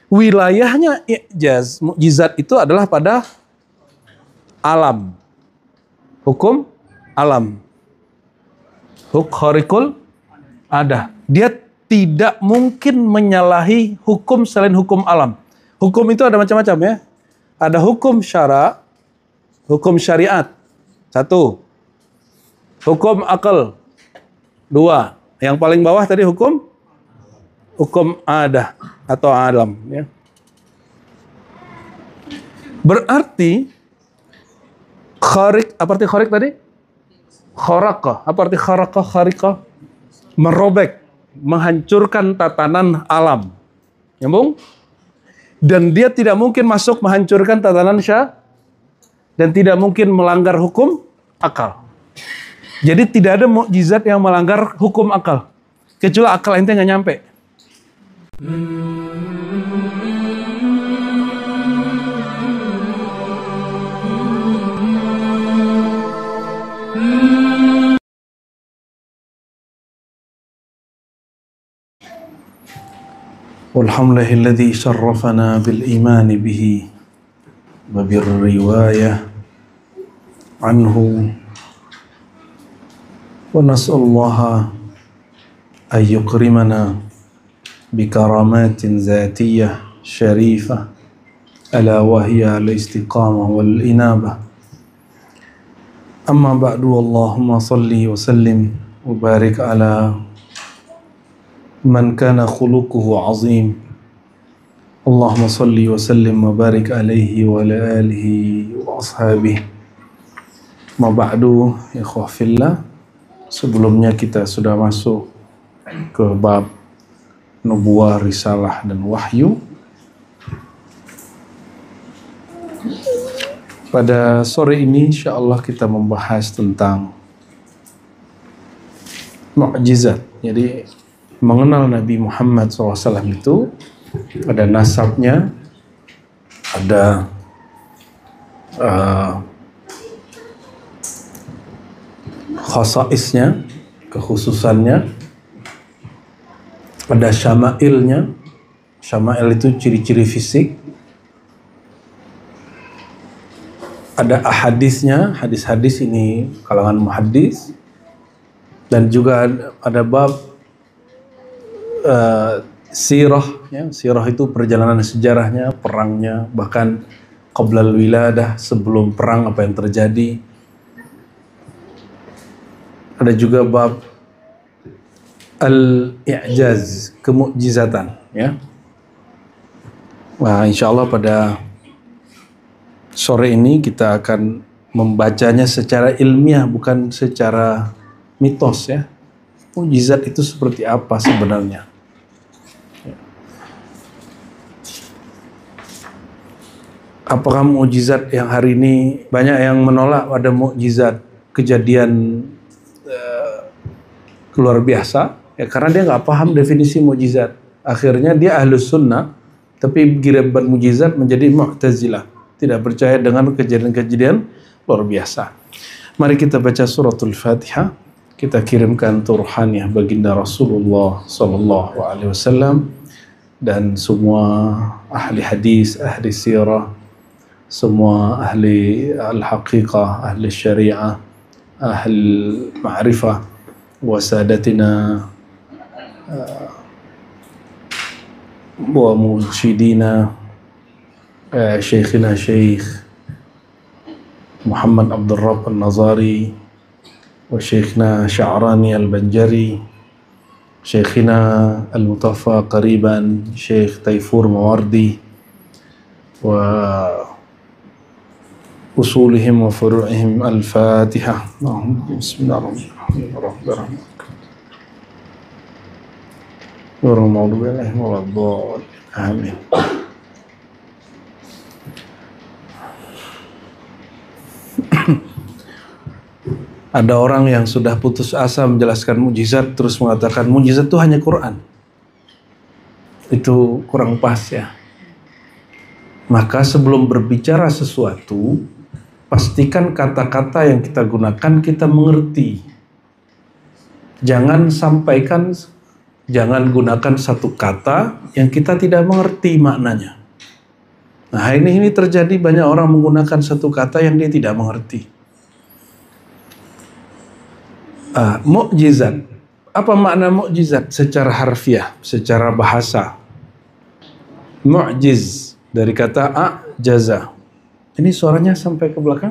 Wilayahnya i'jaz, mukjizat itu adalah pada alam. Hukum alam. Khariqul ada. Dia tidak mungkin menyalahi hukum selain hukum alam. Hukum itu ada macam-macam ya. Ada hukum syara, hukum syariat. 1. Hukum akal. 2. Yang paling bawah tadi hukum ada atau alam ya. Berarti khariq, apa arti khariq tadi? Kharaqa. Apa arti kharaqa? Khariqa merobek, menghancurkan tatanan alam. Nyambung? Dan dia tidak mungkin masuk menghancurkan tatanan dan tidak mungkin melanggar hukum akal. Jadi tidak ada mukjizat yang melanggar hukum akal. Kecuali akal ente nggak nyampe. Walhamdulillahilladzi syarrafana bil iman bihi wa bir riwayah anhu wa nas'allaha ay yukrimana bi karamatin zatiyah syarifah ala wa hiya al istiqamah wal inabah. Amma ba'du, Allahumma salli wa sallim wa barik ala man kana khuluquhu azim. Allahumma salli wa sallim wa barik alaihi wa ala alihi wa ashabihi. Ma ba'du, ikhwah fillah. Sebelumnya kita sudah masuk ke bab nubuah, risalah dan wahyu. Pada sore ini insyaallah kita membahas tentang mukjizat. Jadi mengenal Nabi Muhammad SAW itu ada nasabnya, ada khasaisnya, kekhususannya, ada syama'ilnya. Syama'il itu ciri-ciri fisik. Ada ahadisnya, hadis-hadis ini kalangan muhaddis. Dan juga ada bab sirah ya. Sirah itu perjalanan sejarahnya, perangnya, bahkan qablal wiladah, sebelum perang apa yang terjadi. Ada juga bab al-i'jaz, kemukjizatan ya. Nah, insyaallah pada sore ini kita akan membacanya secara ilmiah, bukan secara mitos ya. Mukjizat itu seperti apa sebenarnya? Apakah mukjizat yang hari ini banyak yang menolak ada mukjizat kejadian luar biasa ya, karena dia nggak paham definisi mukjizat. Akhirnya dia ahlus sunnah, tapi giliran mukjizat menjadi mu'tazilah, tidak percaya dengan kejadian-kejadian luar biasa. Mari kita baca suratul Fatihah. Kita kirimkan turhaniyah baginda Rasulullah sallallahu alaihi wasallam dan semua ahli hadis, ahli sirah, semua ahli al-haqiqah, ahli syariah, ahli ma'rifah, wa sadatina wa mursyidina syekhina Syekh Muhammad Abdul Rabb An-Nazari wa Syekhna Sya'rani Al-Banjari, Syekhina Al-Mutaffa qariban Syekh Taifur Mawardi, wa usulihim wa furu'ihim. Al-Fatihah. Bismillahirrahmanirrahim. Amin. Ada orang yang sudah putus asa menjelaskan mukjizat terus mengatakan mukjizat itu hanya Quran. Itu kurang pas ya. Maka sebelum berbicara sesuatu, pastikan kata-kata yang kita gunakan kita mengerti. Jangan sampaikan Jangan gunakan satu kata yang kita tidak mengerti maknanya. Nah, ini terjadi, banyak orang menggunakan satu kata yang dia tidak mengerti. Mukjizat. Apa makna mukjizat secara harfiah, secara bahasa? Mu'jiz dari kata a'jaza. Ini suaranya sampai ke belakang.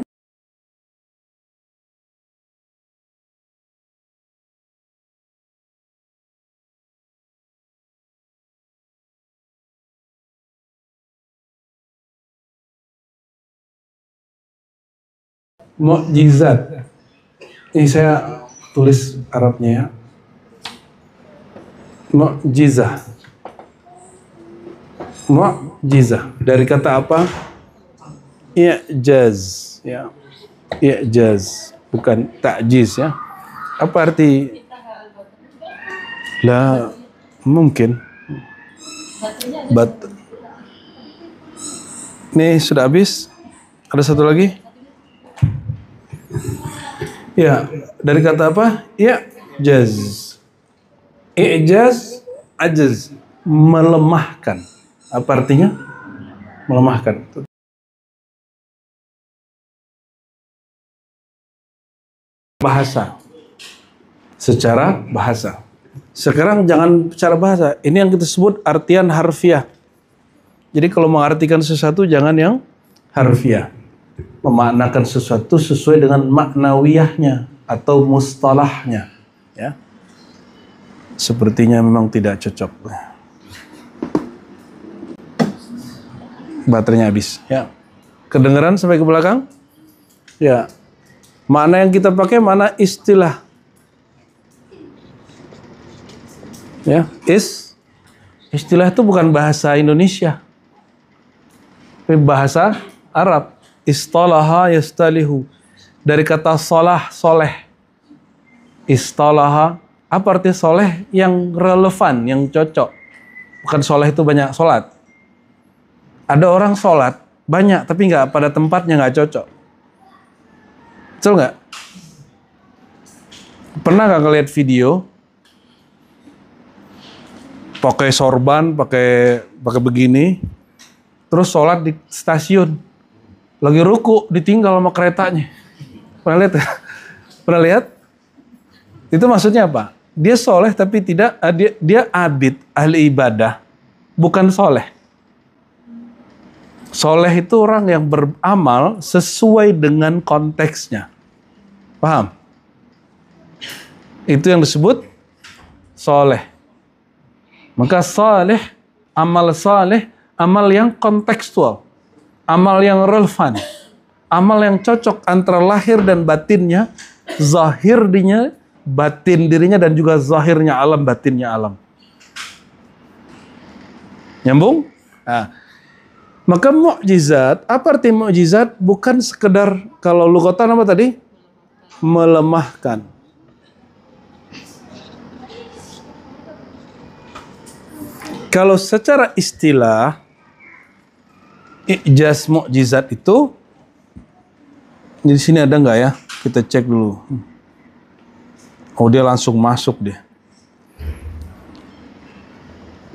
Mukjizat. Ini saya tulis Arabnya ya. Mu'jizah. Mu'jizah. Dari kata apa? I'jaz. Ya. I'jaz. Bukan ta'jiz ya. Apa arti? La mungkin. Nih sudah habis. Ada satu lagi? Ya, dari kata apa? I'jaz. I'jaz, ajaz, melemahkan. Apa artinya? Melemahkan. Bahasa. Secara bahasa. Sekarang jangan secara bahasa. Ini yang kita sebut artian harfiah. Jadi kalau mengartikan sesuatu jangan yang harfiah. Memaknakan sesuatu sesuai dengan maknawiyahnya atau mustalahnya, ya. Sepertinya memang tidak cocok. Baterainya habis, ya. Kedengeran sampai ke belakang? Ya. Makna yang kita pakai mana istilah. Ya, istilah itu bukan bahasa Indonesia. Tapi bahasa Arab. Istalaha yastalihu. Dari kata salah, soleh. Istalaha. Apa arti soleh? Yang relevan, yang cocok. Bukan soleh itu banyak sholat. Ada orang sholat banyak, tapi nggak pada tempatnya, nggak cocok. Betul nggak? Pernah nggak ngeliat video? Pakai sorban, pakai begini, terus sholat di stasiun. Lagi ruku, ditinggal sama keretanya. Pernah lihat? Pernah lihat? Itu maksudnya apa? Dia soleh tapi tidak, dia abid, ahli ibadah, bukan soleh. Soleh itu orang yang beramal sesuai dengan konteksnya. Paham? Itu yang disebut soleh. Maka soleh, amal yang kontekstual. Amal yang relevan, amal yang cocok antara lahir dan batinnya, zahir dirinya, batin dirinya, dan juga zahirnya alam, batinnya alam. Nyambung? Nah, maka mukjizat, apa arti mukjizat? Bukan sekedar, kalau lughatan apa tadi? Melemahkan. Kalau secara istilah, i'jaz mukjizat itu di sini ada nggak ya? Kita cek dulu. Oh, dia langsung masuk deh.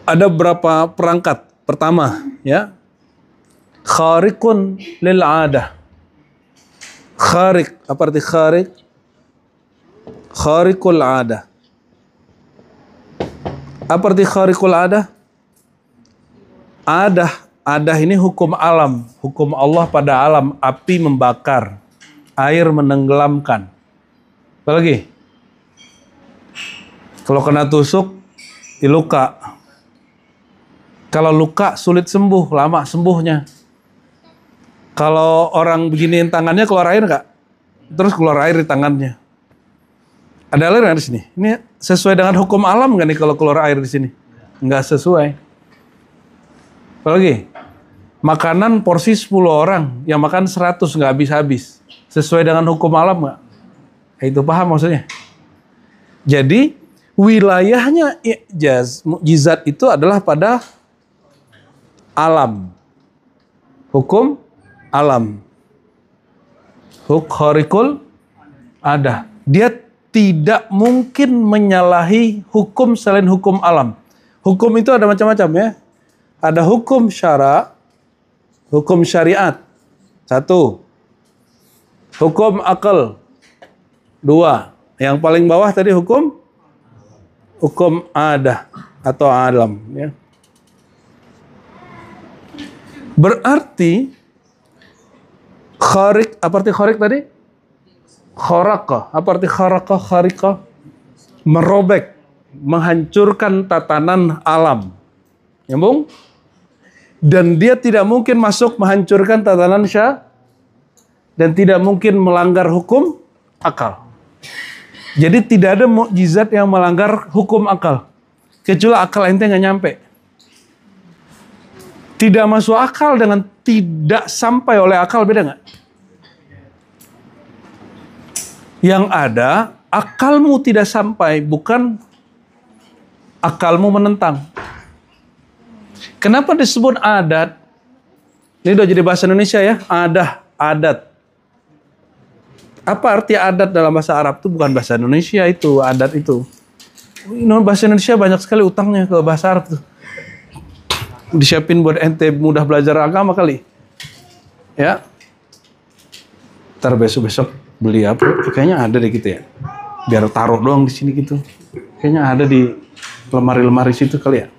Ada berapa perangkat? Pertama, ya. Khariqun lil 'adah. Khariq, apa arti khariq? Khariqul 'adah. Apa arti khariqul 'adah? Adah ini hukum alam, hukum Allah pada alam. Api membakar, air menenggelamkan. Apa lagi? Kalau kena tusuk, luka. Kalau luka sulit sembuh, lama sembuhnya. Kalau orang beginiin tangannya, keluar air nggak? Terus keluar air di tangannya. Ada air nggak di sini? Ini sesuai dengan hukum alam nggak nih kalau keluar air di sini? Nggak sesuai. Apa lagi? Makanan porsi 10 orang, yang makan 100 nggak habis-habis. Sesuai dengan hukum alam nggak? Itu paham maksudnya? Jadi, wilayahnya i'jaz, mukjizat itu adalah pada alam. Hukum alam. Khariqul 'adah. Dia tidak mungkin menyalahi hukum selain hukum alam. Hukum itu ada macam-macam ya. Ada hukum syara, hukum syariat. 1. Hukum akal. 2. Yang paling bawah tadi hukum adah atau alam ya. Berarti kharik, apa arti kharik tadi? Kharaka. Apa arti kharaka? Kharika? Merobek, menghancurkan tatanan alam. Nyambung? Dan dia tidak mungkin masuk menghancurkan tatanan dan tidak mungkin melanggar hukum akal. Jadi tidak ada mukjizat yang melanggar hukum akal. Kecuali akal ente nggak nyampe. Tidak masuk akal dengan tidak sampai oleh akal, beda nggak? Yang ada, akalmu tidak sampai, bukan akalmu menentang. Kenapa disebut adat? Ini udah jadi bahasa Indonesia ya, adat. Apa arti adat dalam bahasa Arab? Itu bukan bahasa Indonesia itu, adat itu. Bahasa Indonesia banyak sekali utangnya ke bahasa Arab tuh. Disiapin buat ente mudah belajar agama kali. Ya. Ntar besok beli apa? Kayaknya ada deh gitu ya. Biar taruh doang di sini gitu. Kayaknya ada di lemari-lemari situ kali ya.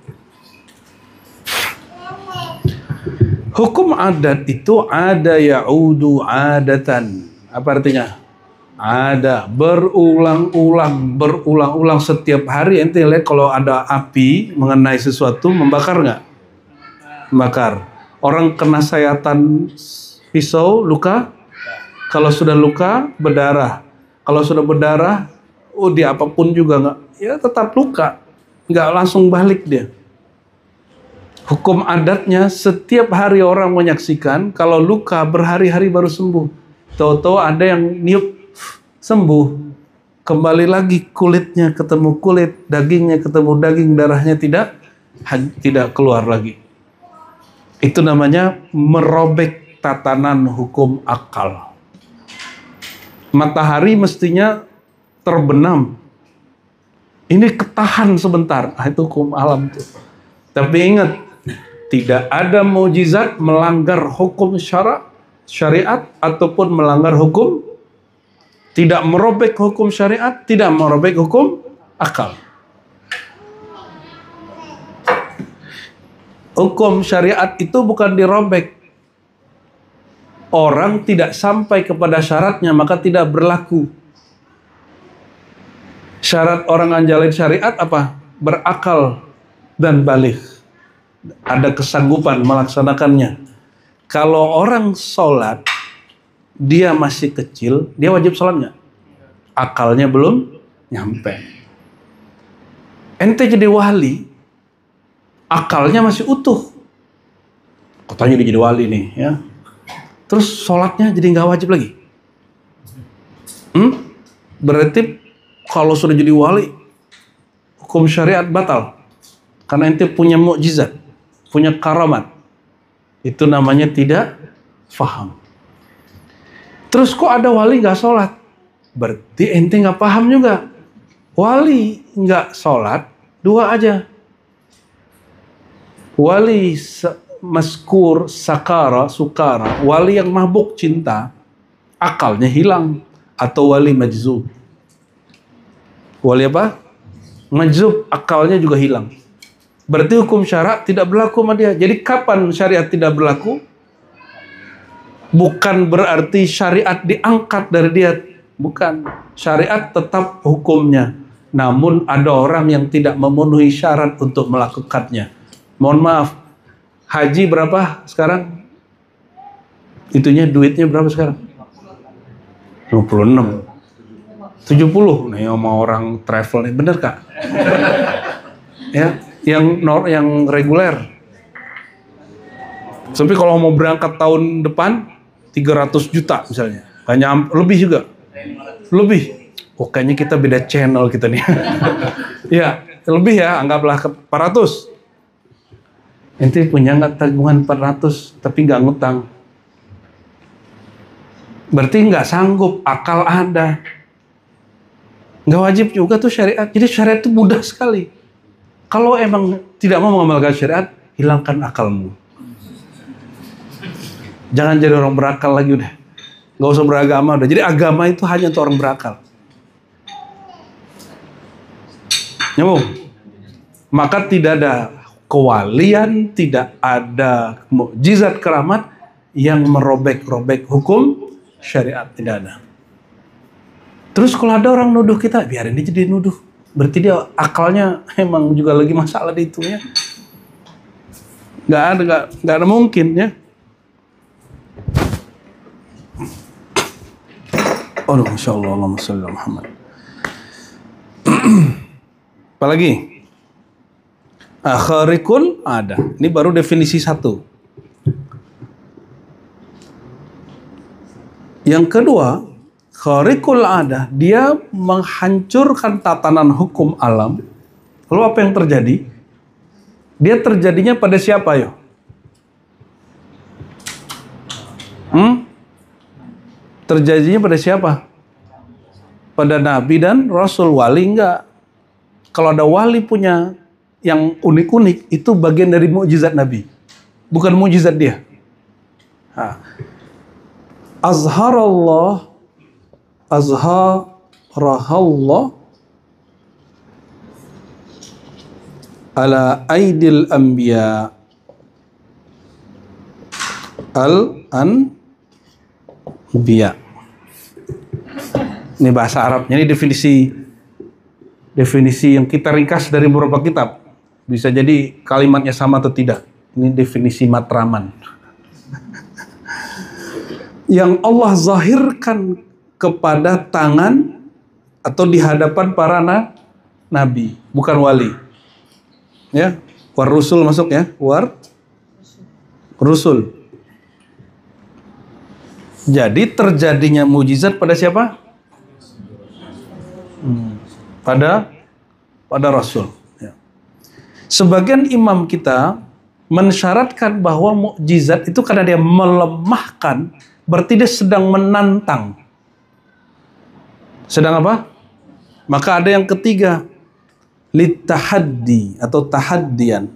Hukum adat itu ada ya'udu adatan. Apa artinya? Ada berulang-ulang setiap hari. Ente lihat kalau ada api mengenai sesuatu membakar nggak? Membakar. Orang kena sayatan pisau luka. Kalau sudah luka berdarah. Kalau sudah berdarah, dia apapun juga nggak, ya tetap luka, nggak langsung balik dia. Hukum adatnya setiap hari orang menyaksikan kalau luka berhari-hari baru sembuh. Tahu-tahu ada yang niup sembuh, kembali lagi kulitnya ketemu kulit, dagingnya ketemu daging, darahnya tidak keluar lagi. Itu namanya merobek tatanan hukum akal. Matahari mestinya terbenam, ini ketahan sebentar, itu hukum alam tuh. Tapi ingat, tidak ada mukjizat melanggar hukum syariat ataupun melanggar hukum, tidak merobek hukum syariat, tidak merobek hukum akal. Hukum syariat itu bukan dirobek. Orang tidak sampai kepada syaratnya maka tidak berlaku. Syarat orang nganjalin syariat apa? Berakal dan baligh. Ada kesanggupan melaksanakannya. Kalau orang sholat, dia masih kecil, dia wajib sholat nggak? Akalnya belum nyampe. Ente jadi wali, akalnya masih utuh. Katanya dia jadi wali nih, ya. Terus sholatnya jadi nggak wajib lagi. Berarti kalau sudah jadi wali, hukum syariat batal. Karena ente punya mukjizat, punya karamat. Itu namanya tidak faham. Terus kok ada wali nggak sholat? Berarti ente nggak paham juga. Wali nggak sholat, dua aja. Wali maskur, sukara, wali yang mabuk cinta, akalnya hilang. Atau wali majzub. Wali apa? Majzub, akalnya juga hilang. Berarti hukum syara tidak berlaku sama dia. Jadi kapan syariat tidak berlaku? Bukan berarti syariat diangkat dari dia. Bukan. Syariat tetap hukumnya. Namun ada orang yang tidak memenuhi syarat untuk melakukannya. Mohon maaf. Haji berapa sekarang? Itunya duitnya berapa sekarang? 56. 70 nih sama orang travel nih, bener Kak? Ya, yang reguler. Sampai kalau mau berangkat tahun depan 300 juta misalnya. Hanya lebih juga. Lebih. Oh, kayaknya kita beda channel kita nih. Ya, lebih ya, anggaplah 400. Ente punya nggak tabungan 400 tapi nggak ngutang? Berarti nggak sanggup, akal ada. Nggak wajib juga tuh syariat. Jadi syariat itu mudah sekali. Kalau emang tidak mau mengamalkan syariat, hilangkan akalmu. Jangan jadi orang berakal lagi udah. Nggak usah beragama udah. Jadi agama itu hanya untuk orang berakal. Nyambung? Maka tidak ada kewalian, tidak ada mukjizat keramat yang merobek-robek hukum syariat. Tidak ada. Terus kalau ada orang nuduh kita, biarin dia jadi nuduh. Berarti dia akalnya emang juga lagi masalah di itu ya. Nggak ada mungkin ya. Aduh, Masya Allah, Allahumma sholli ala Muhammad. Apalagi? Akharikul ada. Ini baru definisi satu. Yang kedua, kharikul ada, dia menghancurkan tatanan hukum alam. Lalu apa yang terjadi? Dia terjadinya pada siapa yo? Terjadinya pada siapa? Pada nabi dan rasul. Wali enggak. Kalau ada wali punya yang unik-unik, itu bagian dari mukjizat nabi, bukan mukjizat dia. Azharallah ala aidil anbiya al-anbiya. Ini bahasa Arabnya, ini definisi yang kita ringkas dari beberapa kitab. Bisa jadi kalimatnya sama atau tidak. Ini definisi Matraman. Yang Allah zahirkan kepada tangan atau di hadapan para nabi, bukan wali. Ya, war rusul masuk ya, war rusul. Jadi terjadinya mujizat pada siapa? Pada rasul. Ya. Sebagian imam kita mensyaratkan bahwa mukjizat itu karena dia melemahkan, berarti dia sedang menantang. Sedang apa? Maka ada yang ketiga, litahaddi atau tahaddian.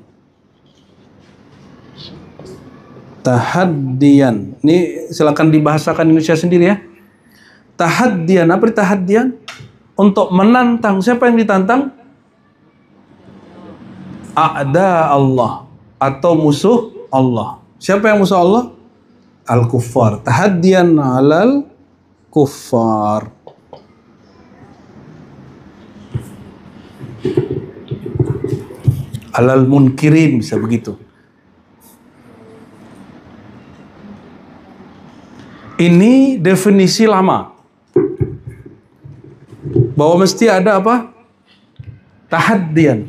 Tahaddian. Ini silakan dibahasakan Indonesia sendiri ya. Tahaddian, apa tahaddian? Untuk menantang. Siapa yang ditantang? A'da Allah atau musuh Allah. Siapa yang musuh Allah? Al-kuffar. Tahaddian 'alal kuffar. Alal munkirin, bisa begitu. Ini definisi lama. Bahwa mesti ada apa? Tahaddian.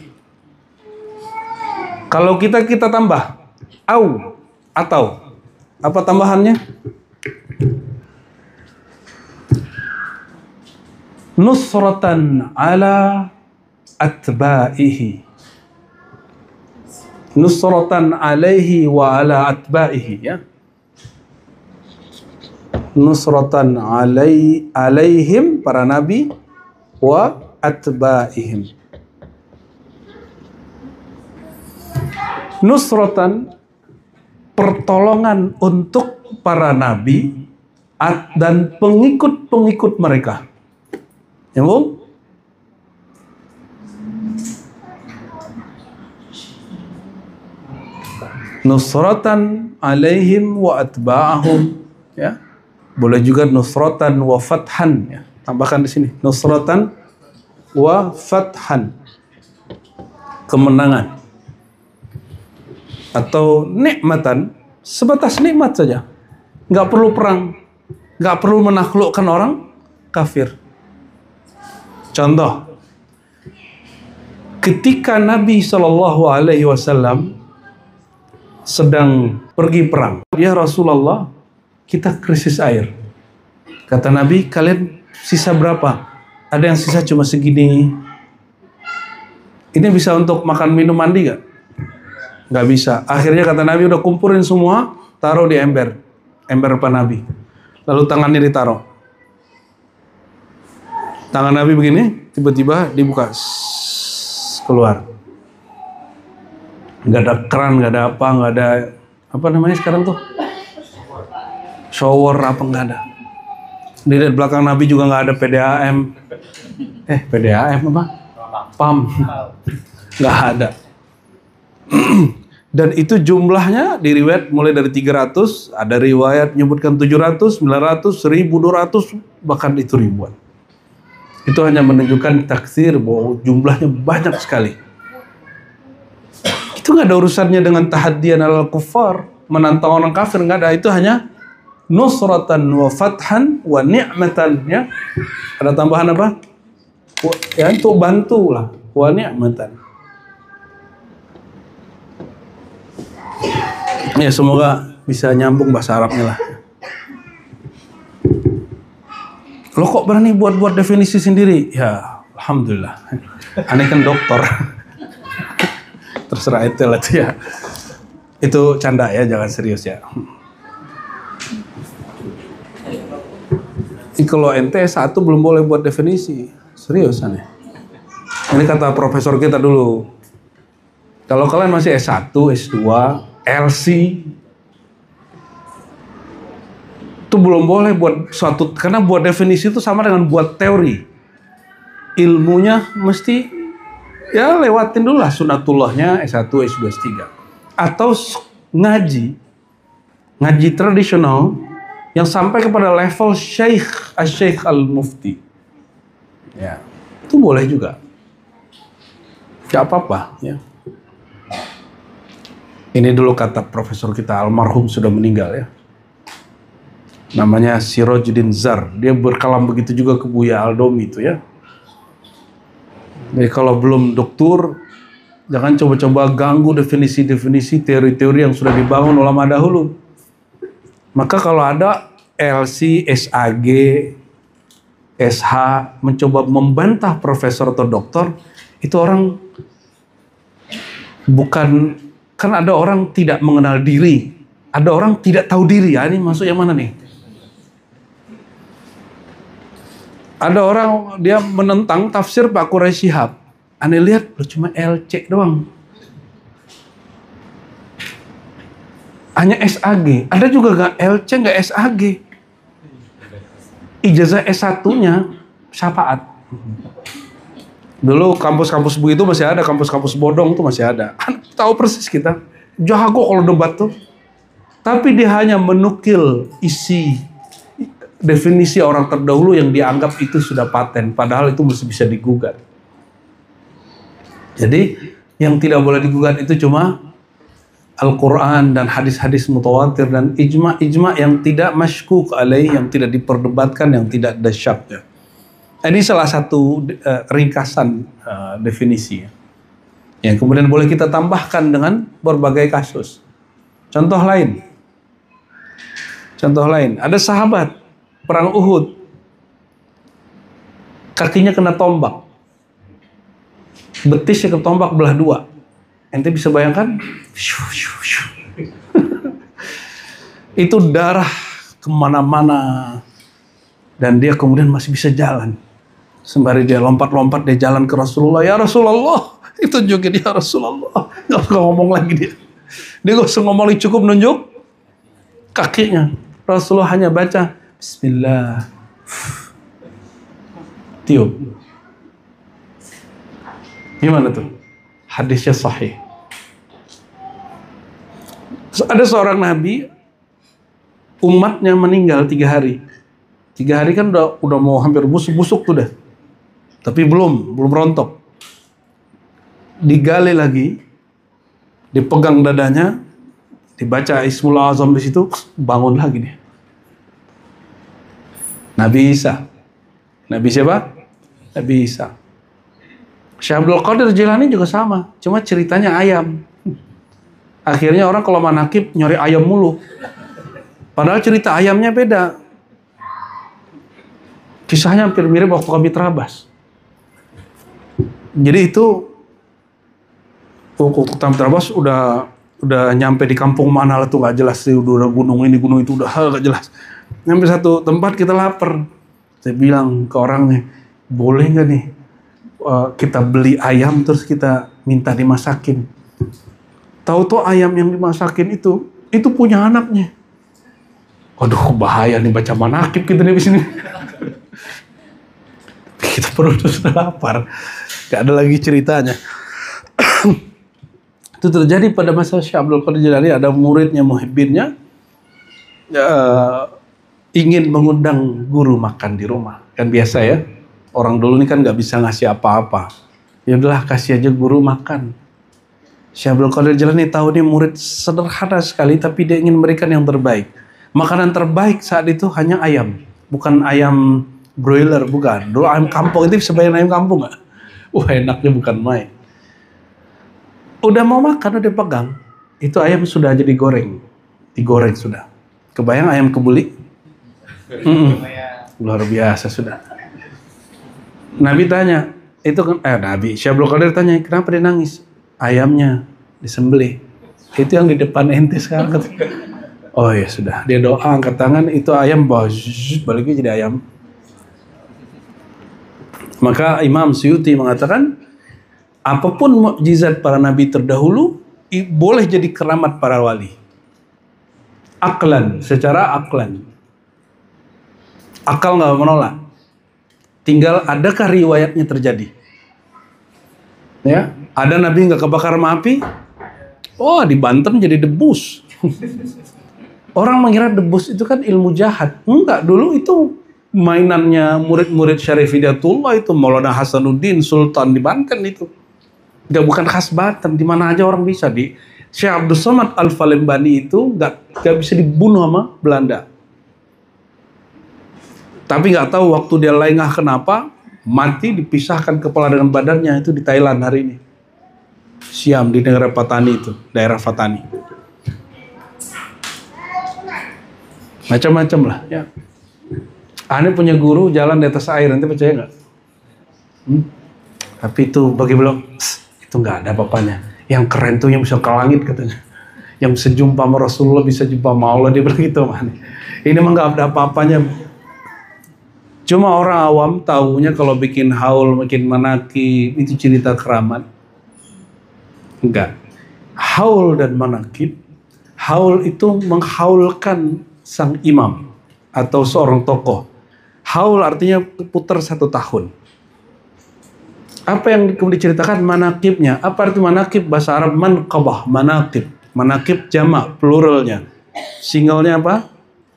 Kalau kita tambah atau apa tambahannya? Nusratan ala atba'ihi. Nusratan alaihi wa ala atba'ihi ya. Nusratan alaihim para nabi wa atba'ihim. Nusratan pertolongan untuk para nabi dan pengikut-pengikut mereka. Ya, Bu? Nusratan alaihim wa atba'ahum ya. Boleh juga nusratan wa fathan ya. Tambahkan di sini nusratan wa fathan, kemenangan atau nikmatan, sebatas nikmat saja, nggak perlu perang, nggak perlu menaklukkan orang kafir. Contoh, ketika Nabi SAW sedang pergi perang, ya Rasulullah, kita krisis air. Kata Nabi, kalian sisa berapa? Ada yang sisa cuma segini. Ini bisa untuk makan minum mandi gak? Gak bisa. Akhirnya kata Nabi, udah kumpulin semua, taruh di ember depan Nabi. Lalu tangannya ditaruh. Tangan Nabi begini, tiba-tiba dibuka, keluar. Nggak ada keran, nggak ada apa, nggak ada apa namanya sekarang tuh, shower apa, nggak ada. Di belakang Nabi juga nggak ada PDAM. PDAM apa? PAM. Nggak ada. Dan itu jumlahnya di riwayat mulai dari 300, ada riwayat menyebutkan 700, 900, 1200, bahkan itu ribuan. Itu hanya menunjukkan taksir bahwa jumlahnya banyak sekali. Itu nggak ada urusannya dengan tahaddiyan al kuffar, menantang orang kafir, nggak ada. Itu hanya nusratan wa fathan wa ni'matan, ya. Ada tambahan apa? Ya, untuk bantulah, wa ni'matan. Ya, semoga bisa nyambung bahasa Arabnya lah. Lo kok berani buat definisi sendiri? Ya, alhamdulillah. Aneh kan dokter. Terserah itu lah ya. Itu canda ya, jangan serius ya. Kalau ente S1 belum boleh buat definisi. Serius aneh. Ini kata profesor kita dulu. Kalau kalian masih S1, S2, LC, itu belum boleh buat suatu, karena buat definisi itu sama dengan buat teori. Ilmunya mesti ya lewatin dulu lah sunatullahnya S1, S2, S3. Atau ngaji tradisional yang sampai kepada level Syekh Al-Mufti. Ya, itu boleh juga. Gak apa-apa ya. Ini dulu kata profesor kita almarhum sudah meninggal ya. Namanya Sirajuddin Zar. Dia berkalam begitu juga ke Buya Aldomi itu ya. Jadi kalau belum doktur, jangan coba-coba ganggu definisi-definisi teori-teori yang sudah dibangun ulama dahulu. Maka kalau ada LC, SAG, SH mencoba membantah profesor atau doktor, itu orang bukan. Kan ada orang tidak mengenal diri, ada orang tidak tahu diri. Ya, ini masuk yang mana nih? Ada orang dia menentang tafsir Pak Quraisy Shihab. Aneh lihat, cuma LC doang. Hanya SAG. Ada juga nggak LC, nggak SAG. Ijazah S1-nya syafaat. Dulu kampus-kampus begitu masih ada, kampus-kampus bodong tuh masih ada. Tahu persis kita. Jago kalau debat tuh. Tapi dia hanya menukil isi definisi orang terdahulu yang dianggap itu sudah paten. Padahal itu masih bisa digugat. Jadi yang tidak boleh digugat itu cuma Al-Quran dan hadis-hadis mutawatir dan ijma' yang tidak masykuk alaih, yang tidak diperdebatkan, yang tidak ada syaknya. Ini salah satu ringkasan definisi yang kemudian boleh kita tambahkan dengan berbagai kasus. Contoh lain, ada sahabat perang Uhud, kakinya kena tombak, betisnya ke tombak belah dua. Ente bisa bayangkan? Itu darah kemana-mana, dan dia kemudian masih bisa jalan. Sembari dia lompat-lompat, dia jalan ke Rasulullah. Ya Rasulullah, itu juga dia Rasulullah. Gak usah ngomong lagi dia. Dia gak usah ngomong lagi, cukup nunjuk kakinya. Rasulullah hanya baca Bismillah, tiup. Gimana tuh? Hadisnya sahih. Ada seorang nabi, umatnya meninggal 3 hari. 3 hari kan udah mau hampir busuk tuh dah. Tapi belum rontok. Digali lagi, dipegang dadanya, dibaca Ismul Azam di situ, bangun lagi dia. Nabi Isa. Nabi siapa? Nabi Isa. Syekh Abdul Qadir Jilani juga sama, cuma ceritanya ayam. Akhirnya orang kalau manakib nyari ayam mulu. Padahal cerita ayamnya beda. Kisahnya hampir mirip waktu kami terabas. Jadi itu waktu kami terabas udah nyampe di kampung mana lah tuh nggak jelas sih, udah gunung ini gunung itu udah nggak jelas. Nyampe satu tempat kita lapar. Saya bilang ke orangnya, boleh nggak nih kita beli ayam terus kita minta dimasakin. Tahu-tahu ayam yang dimasakin itu punya anaknya. Waduh, bahaya nih baca manakib kita nih di sini. Kita perut sudah lapar. Gak ada lagi ceritanya. Itu terjadi pada masa Syekh Abdul Qadir Jilani. Ada muridnya, muhibbinnya, ingin mengundang guru makan di rumah. Kan biasa ya, orang dulu ini kan gak bisa ngasih apa-apa. Ya udahlah, kasih aja guru makan. Syekh Abdul Qadir Jilani tahu nih murid sederhana sekali, tapi dia ingin memberikan yang terbaik. Makanan terbaik saat itu hanya ayam, bukan ayam broiler, bukan. Dulu ayam kampung itu sebagian ayam kampung nggak? Wah, enaknya bukan main. Udah mau makan, udah pegang, itu ayam sudah jadi digoreng sudah. Kebayang ayam kebuli? Luar biasa sudah. Nabi tanya, itu kan Nabi Syekh Abdul Qadir tanya, kenapa dia nangis? Ayamnya disembelih. Itu yang di depan ente sekarang. Oh ya sudah, dia doa angkat tangan, itu ayam baliknya jadi ayam. Maka Imam Suyuti mengatakan, apapun mukjizat para nabi terdahulu boleh jadi keramat para wali. Aklan, secara aklan. Akal nggak menolak. Tinggal adakah riwayatnya terjadi? Ya, ada nabi nggak kebakar sama api? Oh, di Banten jadi debus. Orang mengira debus itu kan ilmu jahat. Enggak, dulu itu mainannya murid-murid Syarif Hidayatullah itu, Maulana Hasanuddin Sultan di Banten itu. Enggak, bukan khas Banten, di mana aja orang bisa. Di Syekh Abdul Somad Al-Falembani itu enggak bisa dibunuh sama Belanda. Tapi nggak tahu waktu dia lengah kenapa, mati dipisahkan kepala dengan badannya itu di Thailand hari ini. Siam, di negara Patani itu, daerah Patani. Macam-macam lah ya. Aneh punya guru jalan di atas air, nanti percaya nggak? Tapi itu bagi belum, itu nggak ada apa-apanya. Yang keren tuh yang bisa ke langit katanya. Yang bisa jumpa sama Rasulullah, bisa jumpa sama Allah, dia bilang gitu. Ini mah nggak ada apa-apanya. Cuma orang awam tahunya kalau bikin haul, bikin manakib, itu cerita keramat. Enggak. Haul dan manakib, haul itu menghaulkan sang imam atau seorang tokoh. Haul artinya putar 1 tahun. Apa yang kemudian diceritakan manakibnya? Apa arti manakib? Bahasa Arab manqabah, manakib. Manakib jamak, pluralnya. Singlenya apa?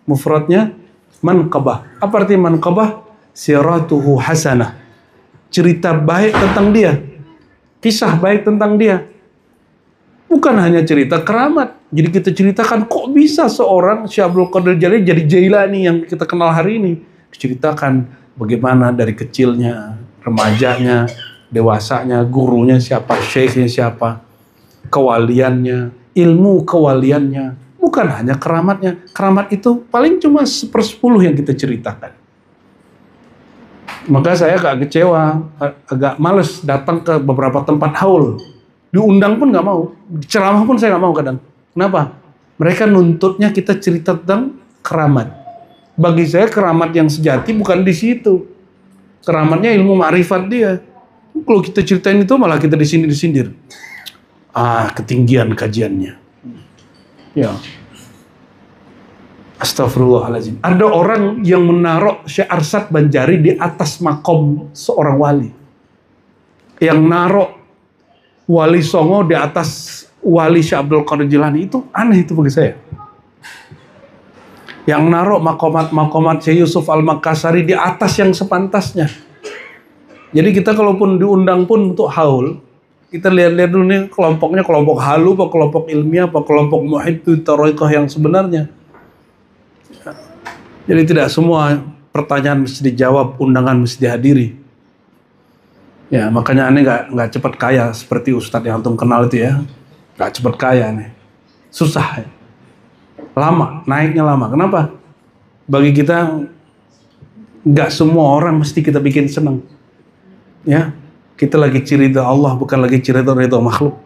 Mufradnya manqabah. Apa arti manqabah? Siratuhu hasanah. Cerita baik tentang dia. Kisah baik tentang dia. Bukan hanya cerita keramat. Jadi kita ceritakan kok bisa seorang Syekh Abdul Qadir Jilani jadi Jailani yang kita kenal hari ini. Diceritakan bagaimana dari kecilnya, remajanya, dewasanya, gurunya siapa, syekhnya siapa, kewaliannya, ilmu kewaliannya. Bukan hanya keramatnya. Keramat itu paling cuma 1/10 yang kita ceritakan. Maka saya agak kecewa, agak males datang ke beberapa tempat haul. Diundang pun nggak mau, ceramah pun saya nggak mau kadang. Kenapa? Mereka nuntutnya kita cerita tentang keramat. Bagi saya keramat yang sejati bukan di situ. Keramatnya ilmu ma'rifat dia. Kalau kita ceritain itu malah kita disindir-sindir. Ketinggian kajiannya. Ya. Astagfirullahaladzim. Ada orang yang menaruh Syekh Arsyad Banjari di atas makom seorang wali. Yang naruh Wali Songo di atas Wali Syekh Abdul Qadir Jilani, itu aneh itu bagi saya. Yang naruh makomat Syekh Yusuf Al-Makassari di atas yang sepantasnya. Jadi kita kalaupun diundang pun untuk haul, kita lihat-lihat dulu nih kelompoknya kelompok halu, apa kelompok ilmiah, apa kelompok muhibbut thariqah yang sebenarnya. Jadi tidak semua pertanyaan mesti dijawab, undangan mesti dihadiri. Ya, makanya aneh nggak cepat kaya seperti Ustadz yang antum kenal itu ya. Nggak cepat kaya aneh. Susah. Ya. Lama, naiknya lama. Kenapa? Bagi kita nggak semua orang mesti kita bikin senang. Ya, kita lagi ciri ridha Allah, bukan lagi ciri ridha makhluk.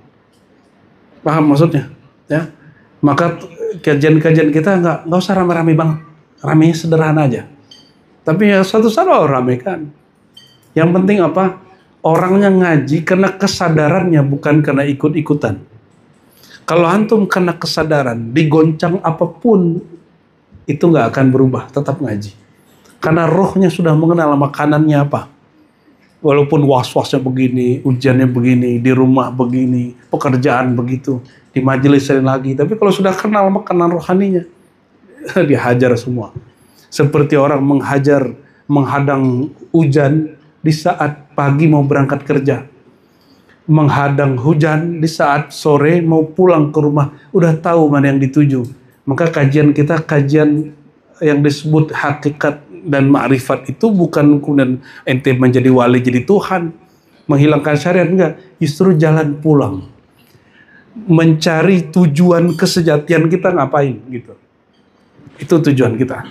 Paham maksudnya? Ya. Maka kajian-kajian kita nggak usah rame-rame banget. Ramenya sederhana aja. Tapi ya suatu saat ramekan. Yang penting apa? Orangnya ngaji karena kesadarannya, bukan karena ikut-ikutan. Kalau antum karena kesadaran, digoncang apapun, itu nggak akan berubah, tetap ngaji. Karena rohnya sudah mengenal makanannya apa. Walaupun was-wasnya begini, ujiannya begini, di rumah begini, pekerjaan begitu, di majelis lain lagi. Tapi kalau sudah kenal makanan rohaninya, dihajar semua. Seperti orang menghadang hujan di saat pagi mau berangkat kerja. Menghadang hujan di saat sore mau pulang ke rumah. Udah tahu mana yang dituju. Maka kajian kita, kajian yang disebut hakikat dan ma'rifat itu bukan kemudian ente menjadi wali jadi Tuhan, menghilangkan syariat, enggak. Justru jalan pulang. Mencari tujuan kesejatian kita ngapain gitu. Itu tujuan kita.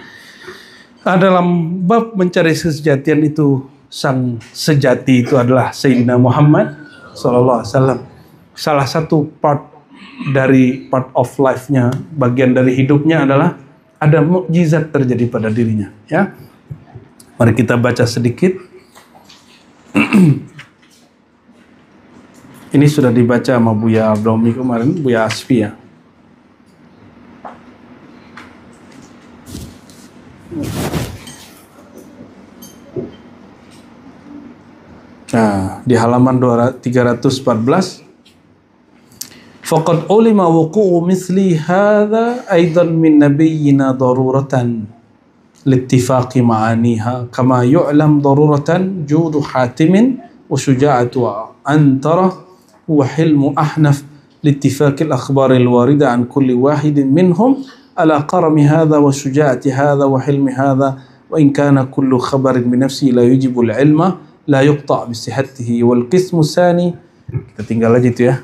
Nah, dalam bab mencari kesejatian itu, sang sejati itu adalah Sayyidina Muhammad sallallahu alaihi wasallam. Salah satu part of life-nya, bagian dari hidupnya adalah ada mukjizat terjadi pada dirinya, ya. Mari kita baca sedikit. Ini sudah dibaca sama Buya Abdomi kemarin, Buya Asfi, ya. Nah, di halaman 314, faqad ulima wuqu'u misli hadha aidan min nabiyyina daruratan littifaqi ma'aniha kama yu'lam daruratan judu hatimin wa syuja'atu antara wa hilmu ahnaf littifaqi al-akhbar al-warida an kulli wahidin minhum ala qarami hadha wa syuja'ati hadha wa hilmi hadha wa in kana kullu khabarin min nafsi la yujibu al-ilma la yuqta' bisihatihi wal qismu tsani. Kita tinggal aja itu, ya.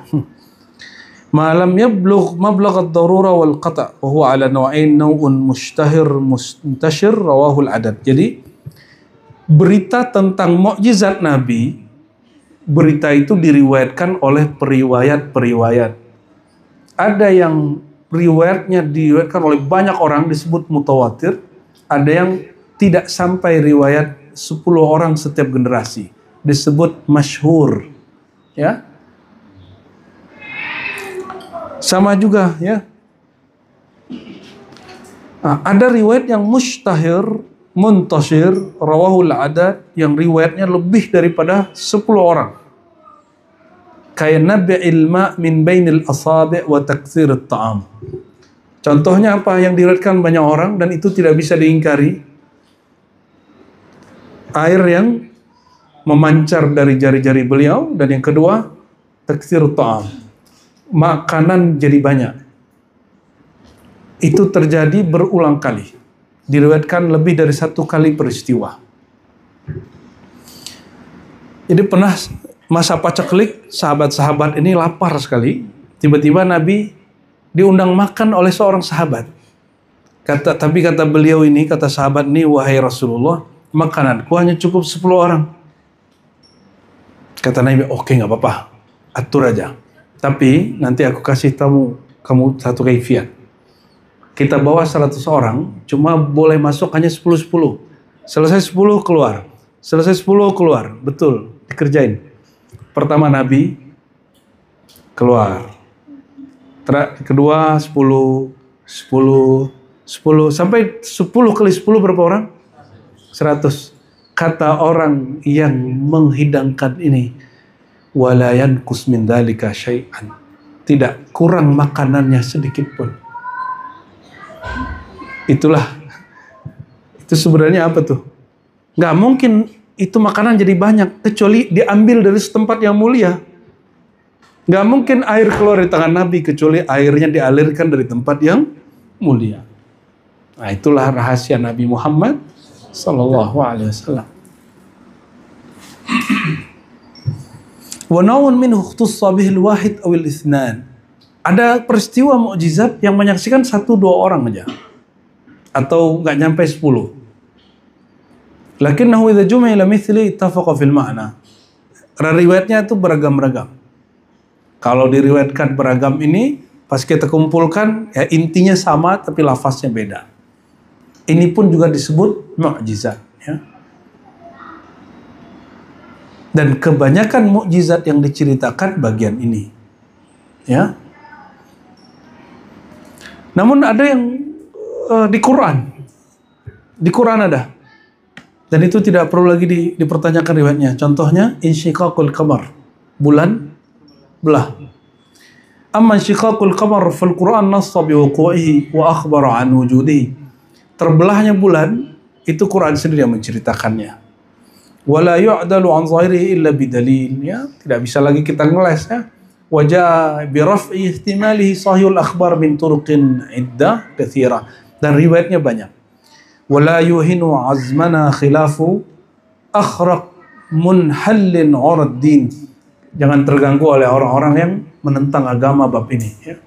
Malam yablugh mablagh ad-darura wal qata' wa huwa ala naw'ain naw'un muntashir rawahu al-adad. Jadi berita tentang mukjizat Nabi, berita itu diriwayatkan oleh periwayat-periwayat. Ada yang riwayatnya diriwayatkan oleh banyak orang disebut mutawatir, ada yang tidak sampai riwayat 10 orang setiap generasi disebut masyhur, ya. Sama juga, ya. Nah, ada riwayat yang mustahir, muntashir, rawahul adad, yang riwayatnya lebih daripada 10 orang. Kayak nabi'il ma' min bainil asabi' wa taktsir at-ta'am. Contohnya apa yang diriwayatkan banyak orang dan itu tidak bisa diingkari? Air yang memancar dari jari-jari beliau, dan yang kedua taktsir at-ta'am. Makanan jadi banyak. Itu terjadi berulang kali. Diriwayatkan lebih dari 1 kali peristiwa. Jadi pernah masa paceklik, sahabat-sahabat ini lapar sekali. Tiba-tiba Nabi diundang makan oleh seorang sahabat. Tapi kata beliau ini, kata sahabat ini, wahai Rasulullah, makananku hanya cukup 10 orang. Kata Nabi, oke, nggak apa-apa, atur aja. Tapi nanti aku kasih kamu satu kaifiat. Kita bawa 100 orang, cuma boleh masuk hanya 10-10. Selesai 10 keluar. Selesai 10 keluar. Betul, dikerjain. Pertama Nabi keluar. Kedua 10, 10, 10. Sampai 10 kali 10 berapa orang? 100. Kata orang yang menghidangkan ini, wala yanqus min dzalika syai'an. Tidak kurang makanannya sedikit pun. Itulah. Itu sebenarnya apa tuh? Nggak mungkin itu makanan jadi banyak kecuali diambil dari setempat yang mulia. Nggak mungkin air keluar di tangan Nabi kecuali airnya dialirkan dari tempat yang mulia. Nah, itulah rahasia Nabi Muhammad sallallahu alaihi wasallam. Wa nawun minhu ikhtussa bihil wahid awil itsnan. Ada peristiwa mukjizat yang menyaksikan 1-2 orang aja. Atau nggak nyampe 10. Lakinnahu idza jumi'a ila mithli ittafaqa fil ma'na. Riwayatnya itu beragam-ragam. Kalau diriwayatkan beragam ini, pas kita kumpulkan, ya intinya sama tapi lafaznya beda. Ini pun juga disebut mukjizat, ya. Dan kebanyakan mukjizat yang diceritakan bagian ini. Ya. Namun ada yang di Quran. Di Quran ada. Dan itu tidak perlu lagi dipertanyakan riwayatnya. Contohnya insyiqaqul qamar. Bulan belah. Amma insyiqaqul qamar fil Quran nassa bi wuqu'ihi wa akhbara an wujudihi. Terbelahnya bulan itu Quran sendiri yang menceritakannya. Wala yu'dalu an zahirihi illa bidalil, ya, tidak bisa lagi kita ngeles, ya. Wajah bi raf'i ihtimalihi sahihul akhbar min turuqin iddah katsira, dan riwayatnya banyak. Wala yuhinu azmana khilafu akhraq munhallin urad din. Jangan terganggu oleh orang-orang yang menentang agama bab ini, ya.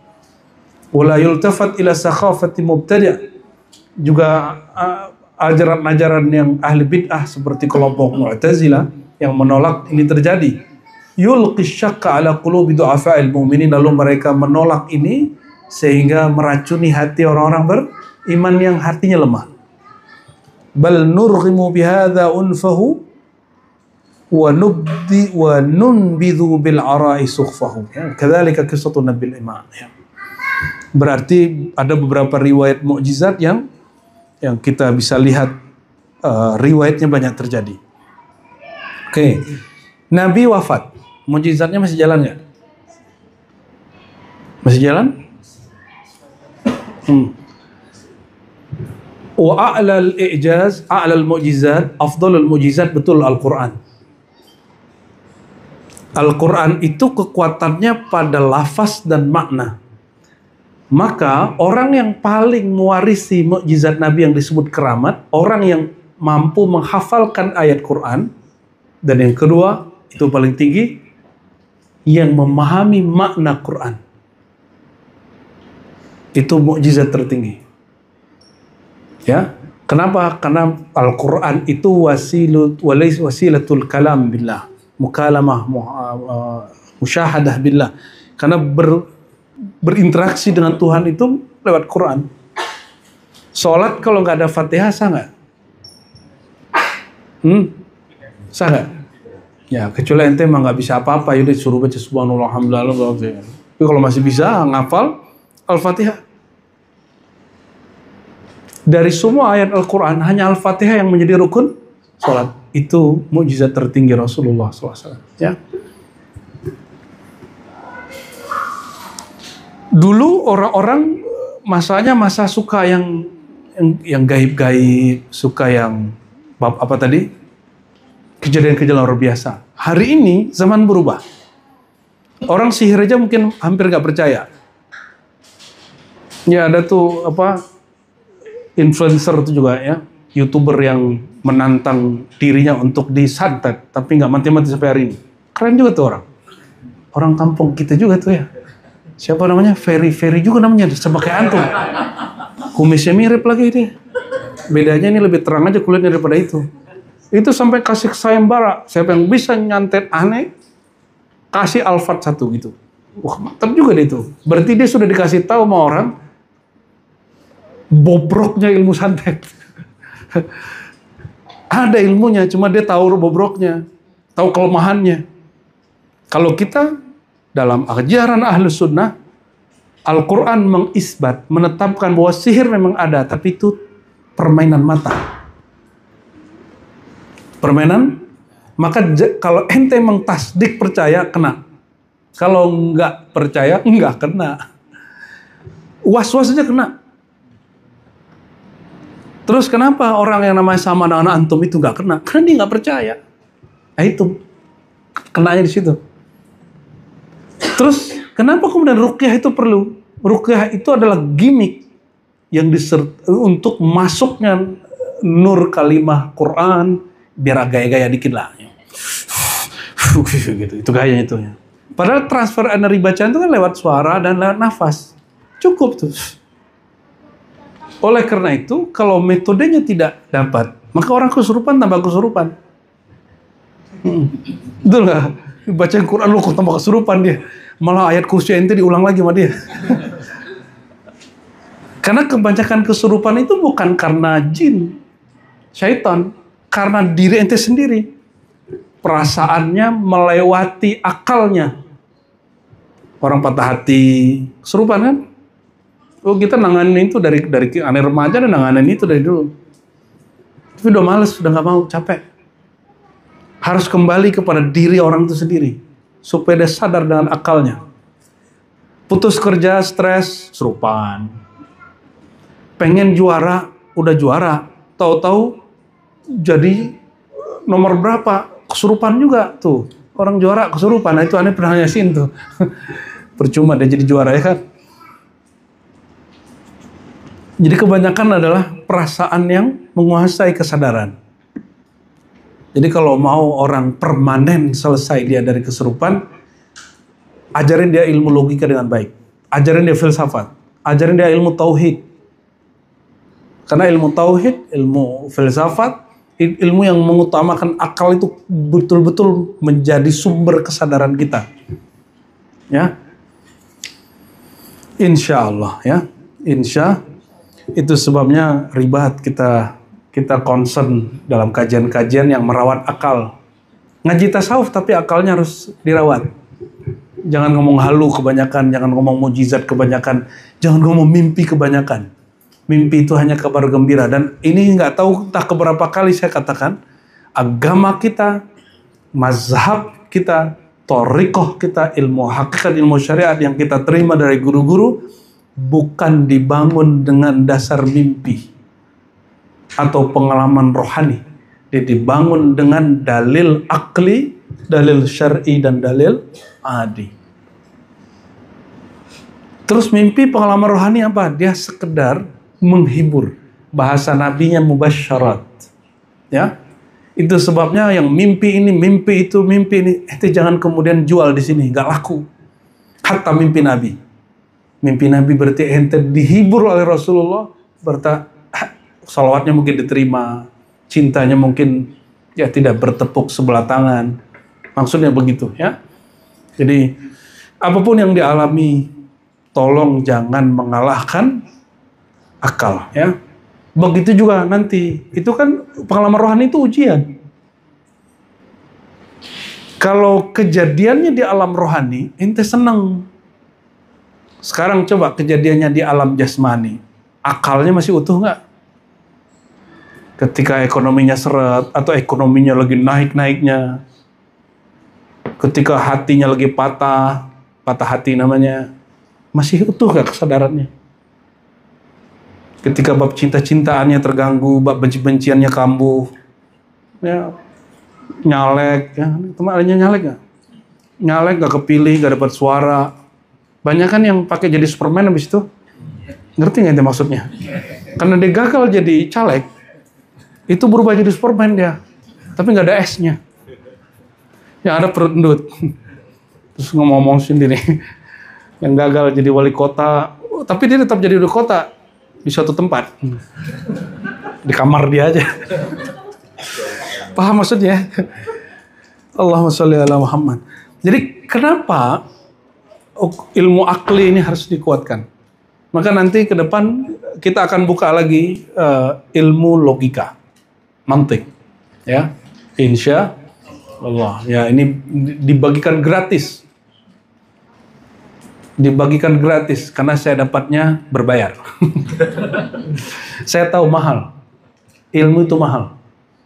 Wala yultafat ila sakhafati mubtadi'. Juga ajaran-ajaran yang ahli bid'ah seperti kelompok Mu'tazilah yang menolak ini terjadi. Yulqi syakka ala qulubi du'afa'il mu'minin, lalu mereka menolak ini sehingga meracuni hati orang-orang beriman yang hatinya lemah. Bal nurghimu bihadza unfahu wa nunbidhu bil ara'i sukhfahu. Ya, kadzalika qissatun nabil iman. Ya. Berarti ada beberapa riwayat mukjizat yang kita bisa lihat riwayatnya banyak terjadi. Oke. Nabi wafat, mukjizatnya masih jalan nggak? Masih jalan? Wa a'lal i'jaz, a'lal mukjizat, afdalul mukjizat, betul Al-Quran. Al-Quran itu kekuatannya pada lafaz dan makna. Maka orang yang paling mewarisi mukjizat Nabi yang disebut keramat, orang yang mampu menghafalkan ayat Quran, dan yang kedua, itu paling tinggi, yang memahami makna Quran. Itu mukjizat tertinggi. Ya, kenapa? Karena Al-Quran itu wasilatul kalam billah, mukalamah, musyahadah billah. Karena berinteraksi dengan Tuhan itu lewat Quran. Sholat kalau nggak ada Fatihah sah nggak? Sah nggak? Ya, kecuali ente emang nggak bisa apa-apa, yaudah suruh baca subhanallah alhamdulillah. Tapi kalau masih bisa ngafal Al-Fatihah. Dari semua ayat Al-Quran hanya Al-Fatihah yang menjadi rukun sholat. Itu mukjizat tertinggi Rasulullah SAW. Ya. Dulu orang-orang masanya masa suka yang gaib-gaib, suka yang apa tadi? Kejadian-kejadian luar biasa. Hari ini zaman berubah. Orang sihir aja mungkin hampir nggak percaya. Ya ada tuh influencer itu juga, ya, YouTuber yang menantang dirinya untuk disantet tapi nggak mati-mati sampai hari ini. Keren juga tuh orang. Orang kampung kita juga tuh, ya. Siapa namanya? Ferry juga namanya, sama kayak antum. Kumisnya mirip lagi dia. Bedanya ini lebih terang aja kulitnya daripada itu. Itu sampai kasih sayembara. Siapa yang bisa nyantet aneh, kasih alfat satu gitu. Wah, mantap juga dia itu. Berarti dia sudah dikasih tahu sama orang bobroknya ilmu santet. Ada ilmunya, cuma dia tahu bobroknya, tahu kelemahannya. Kalau kita dalam ajaran Ahlus Sunnah, Al-Quran mengisbat, menetapkan bahwa sihir memang ada, tapi itu permainan mata. Permainan, maka kalau ente memang tasdik percaya, kena. Kalau nggak percaya, nggak kena. Was-was aja kena. Terus kenapa orang yang namanya sama dengan antum itu nggak kena? Karena dia nggak percaya. Nah itu, kenanya di situ. Terus kenapa kemudian ruqyah itu perlu? Ruqyah itu adalah gimmick yang untuk masuknya nur kalimah Quran, biar gaya-gaya dikit lah. Gitu, itu gayanya itu. Padahal transfer energi bacaan itu kan lewat suara dan lewat nafas. Cukup tuh. Oleh karena itu, kalau metodenya tidak dapat, maka orang kesurupan tambah kesurupan. Betul nggak? Bacaan Quran lu kok tambah kesurupan dia. Malah ayat kursi ente diulang lagi sama dia. Karena kebanyakan kesurupan itu bukan karena jin, syaitan, karena diri ente sendiri. perasaannya melewati akalnya. Orang patah hati, kesurupan kan? Oh, kita nanganin itu dari aneh remaja dan nanganin itu dari dulu. Tapi udah males, udah nggak mau, capek. Harus kembali kepada diri orang itu sendiri supaya dia sadar dengan akalnya. Putus kerja, stres, kesurupan. Pengen juara, udah juara, tahu-tahu jadi nomor berapa, kesurupan juga tuh. Orang juara kesurupan, nah itu aneh pernah nyasin tuh. Percuma dia jadi juara ya kan. Jadi kebanyakan adalah perasaan yang menguasai kesadaran. Jadi kalau mau orang permanen selesai dia dari kesurupan, ajarin dia ilmu logika dengan baik. Ajarin dia filsafat. Ajarin dia ilmu tauhid. Karena ilmu tauhid, ilmu filsafat, ilmu yang mengutamakan akal itu betul-betul menjadi sumber kesadaran kita. Ya. Insya Allah ya. Insya itu sebabnya ribat kita concern dalam kajian-kajian yang merawat akal. Ngaji tasawuf tapi akalnya harus dirawat. Jangan ngomong halu kebanyakan, jangan ngomong mujizat kebanyakan, jangan ngomong mimpi kebanyakan. Mimpi itu hanya kabar gembira. Dan ini nggak tahu entah keberapa kali saya katakan, agama kita, mazhab kita, thariqah kita, ilmu hakikat, ilmu syariat yang kita terima dari guru-guru bukan dibangun dengan dasar mimpi atau pengalaman rohani. Dia dibangun dengan dalil akli, dalil syar'i, dan dalil adi. Terus mimpi pengalaman rohani apa? Dia sekedar menghibur. Bahasa nabinya mubasyarat. Ya. Itu sebabnya yang mimpi ini, mimpi itu, mimpi ini, itu jangan kemudian jual di sini, nggak laku. Hatta mimpi Nabi. Mimpi Nabi berarti ente dihibur oleh Rasulullah, berarti salawatnya mungkin diterima, cintanya mungkin ya tidak bertepuk sebelah tangan. Maksudnya begitu ya. Jadi apapun yang dialami, tolong jangan mengalahkan akal ya. Begitu juga nanti, itu kan pengalaman rohani itu ujian. Kalau kejadiannya di alam rohani, ente senang. Sekarang coba kejadiannya di alam jasmani, akalnya masih utuh nggak? Ketika ekonominya seret, atau ekonominya lagi naik-naiknya, ketika hatinya lagi patah hati namanya, masih utuh nggak kesadarannya? Ketika bab cinta-cintaannya terganggu, bab benci-benciannya kambuh, ya, nyalek, ya, temannya nyalek nggak? Nyalek nggak kepilih, nggak dapat suara. Banyak kan yang pakai jadi Superman habis itu, ngerti nggak itu maksudnya? Karena dia gagal jadi caleg, itu berubah jadi Superman dia, tapi nggak ada S-nya, yang ada perut endut. Terus ngomong sendiri, yang gagal jadi wali kota, tapi dia tetap jadi wali kota. Di suatu tempat, di kamar dia aja. Paham maksudnya? Allahumma sholli ala Muhammad. Jadi kenapa ilmu akli ini harus dikuatkan? Maka nanti ke depan kita akan buka lagi ilmu logika, mantik, ya, insya Allah. Ya ini dibagikan gratis. Dibagikan gratis karena saya dapatnya berbayar. Saya tahu mahal. Ilmu itu mahal.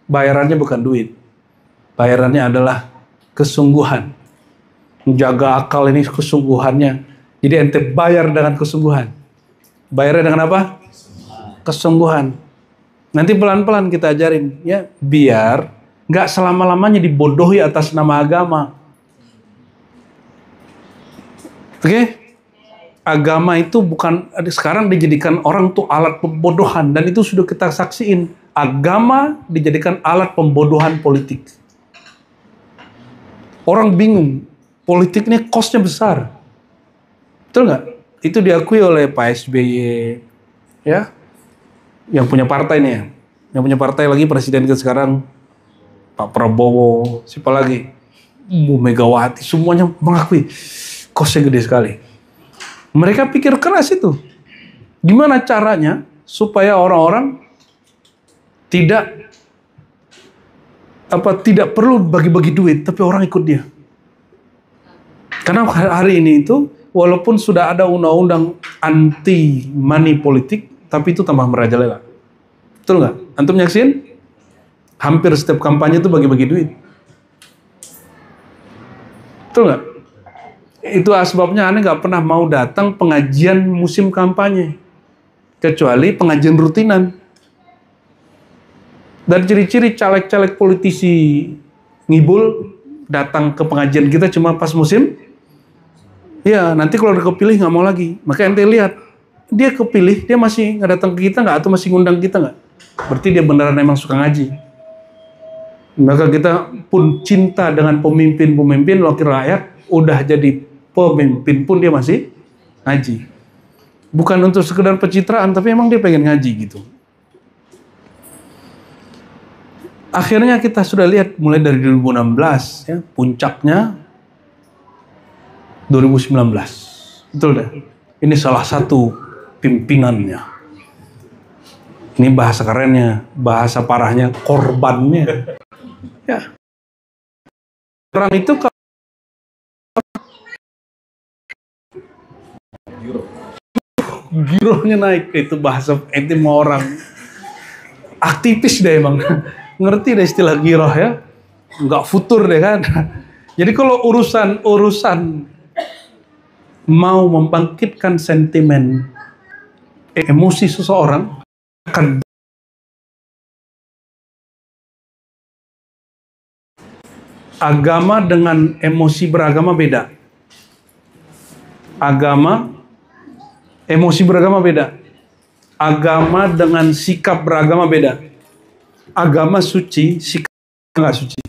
Bayarannya bukan duit. Bayarannya adalah kesungguhan. Menjaga akal ini kesungguhannya. Jadi ente bayar dengan kesungguhan. Bayarnya dengan apa? Kesungguhan. Nanti pelan-pelan kita ajarin ya, biar nggak selama-lamanya dibodohi atas nama agama. Oke? Agama itu bukan, sekarang dijadikan orang tuh alat pembodohan, dan itu sudah kita saksiin. Agama dijadikan alat pembodohan politik. Orang bingung, politik ini cost-nya besar. Betul nggak? Itu diakui oleh Pak SBY, ya, yang punya partai nih ya. Yang punya partai lagi presiden kita sekarang, Pak Prabowo, siapa lagi? Bu Megawati, semuanya mengakui cost-nya gede sekali. Mereka pikir keras itu. Gimana caranya supaya orang-orang tidak tidak perlu bagi-bagi duit, tapi orang ikut dia. Karena hari ini itu, walaupun sudah ada undang-undang anti money politik, tapi itu tambah merajalela. Betul nggak? Antum nyaksin? Hampir setiap kampanye itu bagi-bagi duit. Betul nggak? Itu sebabnya aneh nggak pernah mau datang pengajian musim kampanye, kecuali pengajian rutinan. Dan ciri-ciri caleg-caleg politisi ngibul datang ke pengajian kita cuma pas musim. Ya, nanti kalau udah kepilih nggak mau lagi. Maka ente lihat, dia kepilih, dia masih nggak datang ke kita nggak, atau masih ngundang kita nggak? Berarti dia beneran emang suka ngaji. Maka kita pun cinta dengan pemimpin-pemimpin wakil rakyat, udah jadi pemimpin pun dia masih ngaji. Bukan untuk sekedar pencitraan, tapi emang dia pengen ngaji gitu. Akhirnya kita sudah lihat mulai dari 2016, ya, puncaknya 2019. Betul deh. Ini salah satu pimpinannya. Ini bahasa kerennya, bahasa parahnya, korbannya. Ya. Orang itu kalau girohnya naik, itu bahasa ente mau orang aktivis deh emang. Ngerti deh istilah giroh ya. Nggak futur deh kan. Jadi kalau urusan mau membangkitkan sentimen emosi seseorang, akan agama dengan emosi beragama beda. Emosi beragama beda. Agama dengan sikap beragama beda. Agama suci, sikap nggak suci.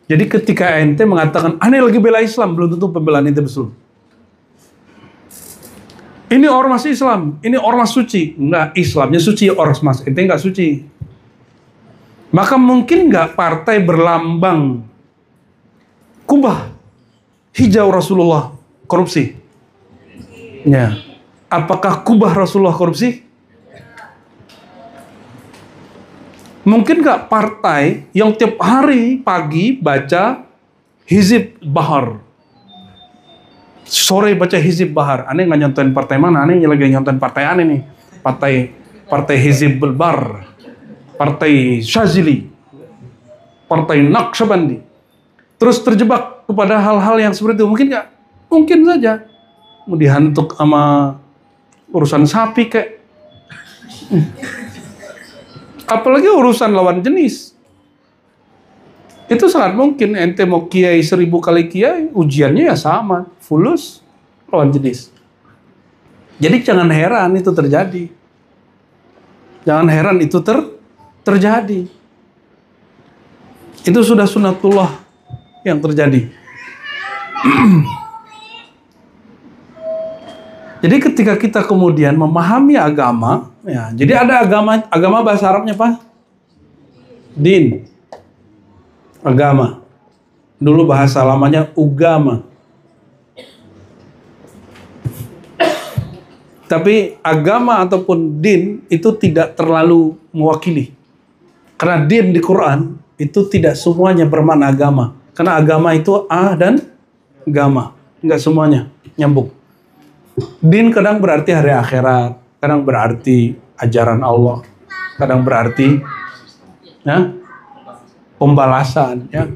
Jadi ketika ente mengatakan, aneh lagi bela Islam, belum tentu pembelaan ente betul. Ini ormas Islam, ini ormas suci. Enggak, Islamnya suci, ormas ente nggak suci. Maka mungkin nggak partai berlambang kubah hijau Rasulullah korupsi? Ya. Apakah kubah Rasulullah korupsi? Mungkin nggak partai yang tiap hari pagi baca Hizib Bahar, sore baca Hizib Bahar. Aneh nggak nyontoin partai mana? Aneh lagi nyontoin partai aneh nih. Partai Hizib Bar, partai Syazili, partai Naqsyabandi. Terus terjebak kepada hal-hal yang seperti itu. Mungkin nggak? Mungkin saja. Mau dihantuk sama urusan sapi kayak. Apalagi urusan lawan jenis. Itu sangat mungkin. Ente mau kiai 1000 kali kiai, ujiannya ya sama. Fulus lawan jenis. Jadi jangan heran itu terjadi. Jangan heran itu terjadi. Itu sudah sunatullah yang terjadi. Jadi ketika kita kemudian memahami agama, ya, jadi ada agama bahasa Arabnya apa? Din. Agama. Dulu bahasa lamanya ugama. Tapi agama ataupun din itu tidak terlalu mewakili. Karena din di Quran itu tidak semuanya bermakna agama. Karena agama itu a dan gama. Enggak semuanya nyambung. Din kadang berarti hari akhirat, kadang berarti ajaran Allah, kadang berarti ya, pembalasan. Ya.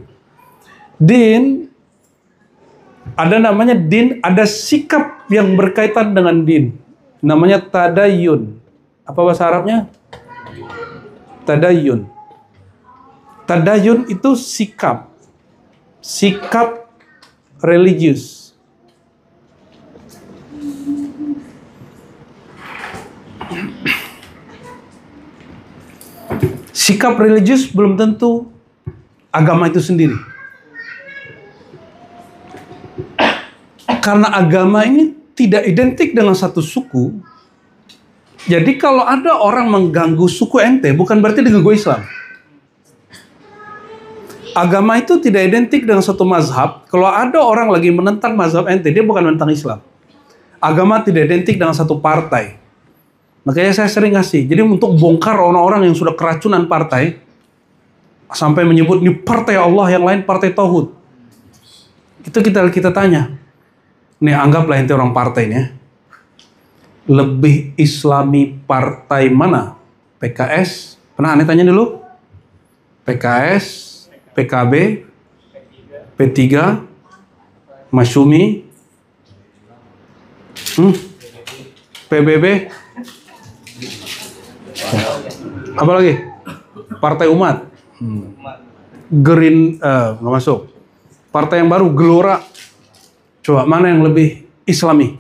Din, ada namanya din, ada sikap yang berkaitan dengan din. Namanya tadayun. Apa bahasa Arabnya? Tadayun. Tadayun itu sikap. Sikap religius. Sikap religius belum tentu agama itu sendiri. Karena agama ini tidak identik dengan satu suku. Jadi kalau ada orang mengganggu suku ente, bukan berarti dia ganggu Islam. Agama itu tidak identik dengan satu mazhab. Kalau ada orang lagi menentang mazhab ente, dia bukan menentang Islam. Agama tidak identik dengan satu partai. Makanya saya sering ngasih. Jadi untuk bongkar orang-orang yang sudah keracunan partai, Sampai menyebut ini partai Allah, yang lain partai tauhid. Itu kita tanya. Nih anggaplah ente orang partai nih ya. Lebih Islami partai mana? PKS? Pernah aneh tanya dulu? PKS, PKB, P3, Masyumi, PBB, apa lagi? Partai Umat, Green, nggak masuk. Partai yang baru, Gelora. Coba mana yang lebih Islami?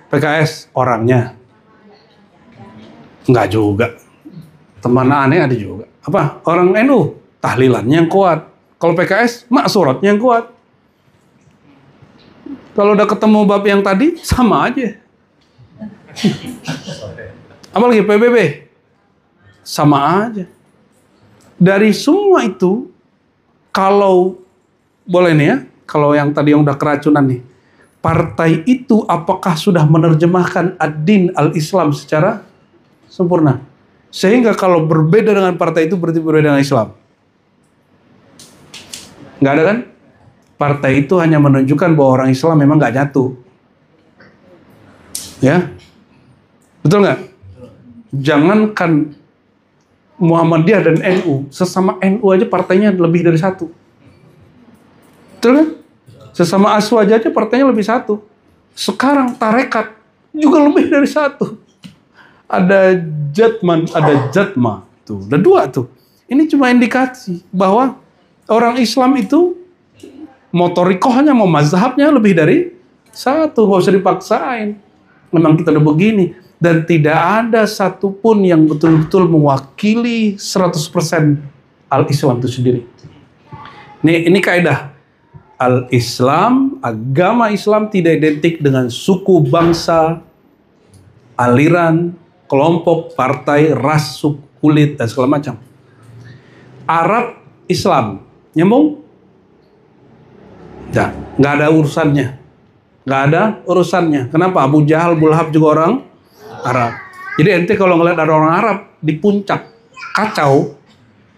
PKS orangnya, nggak juga. Teman aneh ada juga. Apa? Orang NU tahlilannya yang kuat. Kalau PKS maksuratnya yang kuat. Kalau udah ketemu bab yang tadi sama aja. Apalagi PBB sama aja. Dari semua itu, kalau boleh nih ya, kalau yang tadi yang udah keracunan nih, partai itu apakah sudah menerjemahkan ad-din al-Islam secara sempurna? Sehingga kalau berbeda dengan partai itu berarti berbeda dengan Islam. Nggak ada kan? Partai itu hanya menunjukkan bahwa orang Islam memang nggak nyatu. Ya? Betul nggak? Jangankan Muhammadiyah dan NU, sesama NU aja partainya lebih dari satu. Betul kan? Sesama Aswaj aja partainya lebih satu. Sekarang tarekat juga lebih dari satu. Ada Jatman, ada Jatma. Tuh, ada dua tuh. Ini cuma indikasi bahwa orang Islam itu motorikohnya, mau mazhabnya lebih dari satu. Nggak usah dipaksain. Memang kita udah begini. Dan tidak ada satupun yang betul-betul mewakili 100% al-Islam itu sendiri. Ini kaidah. Al-Islam, agama Islam tidak identik dengan suku, bangsa, aliran, kelompok, partai, ras, suku, kulit, dan segala macam. Arab, Islam. Nyambung? Ya, nggak ada urusannya. Nggak ada urusannya. Kenapa? Abu Jahal, Abu Lahab juga orang Arab. Jadi ente kalau ngeliat ada orang Arab di puncak kacau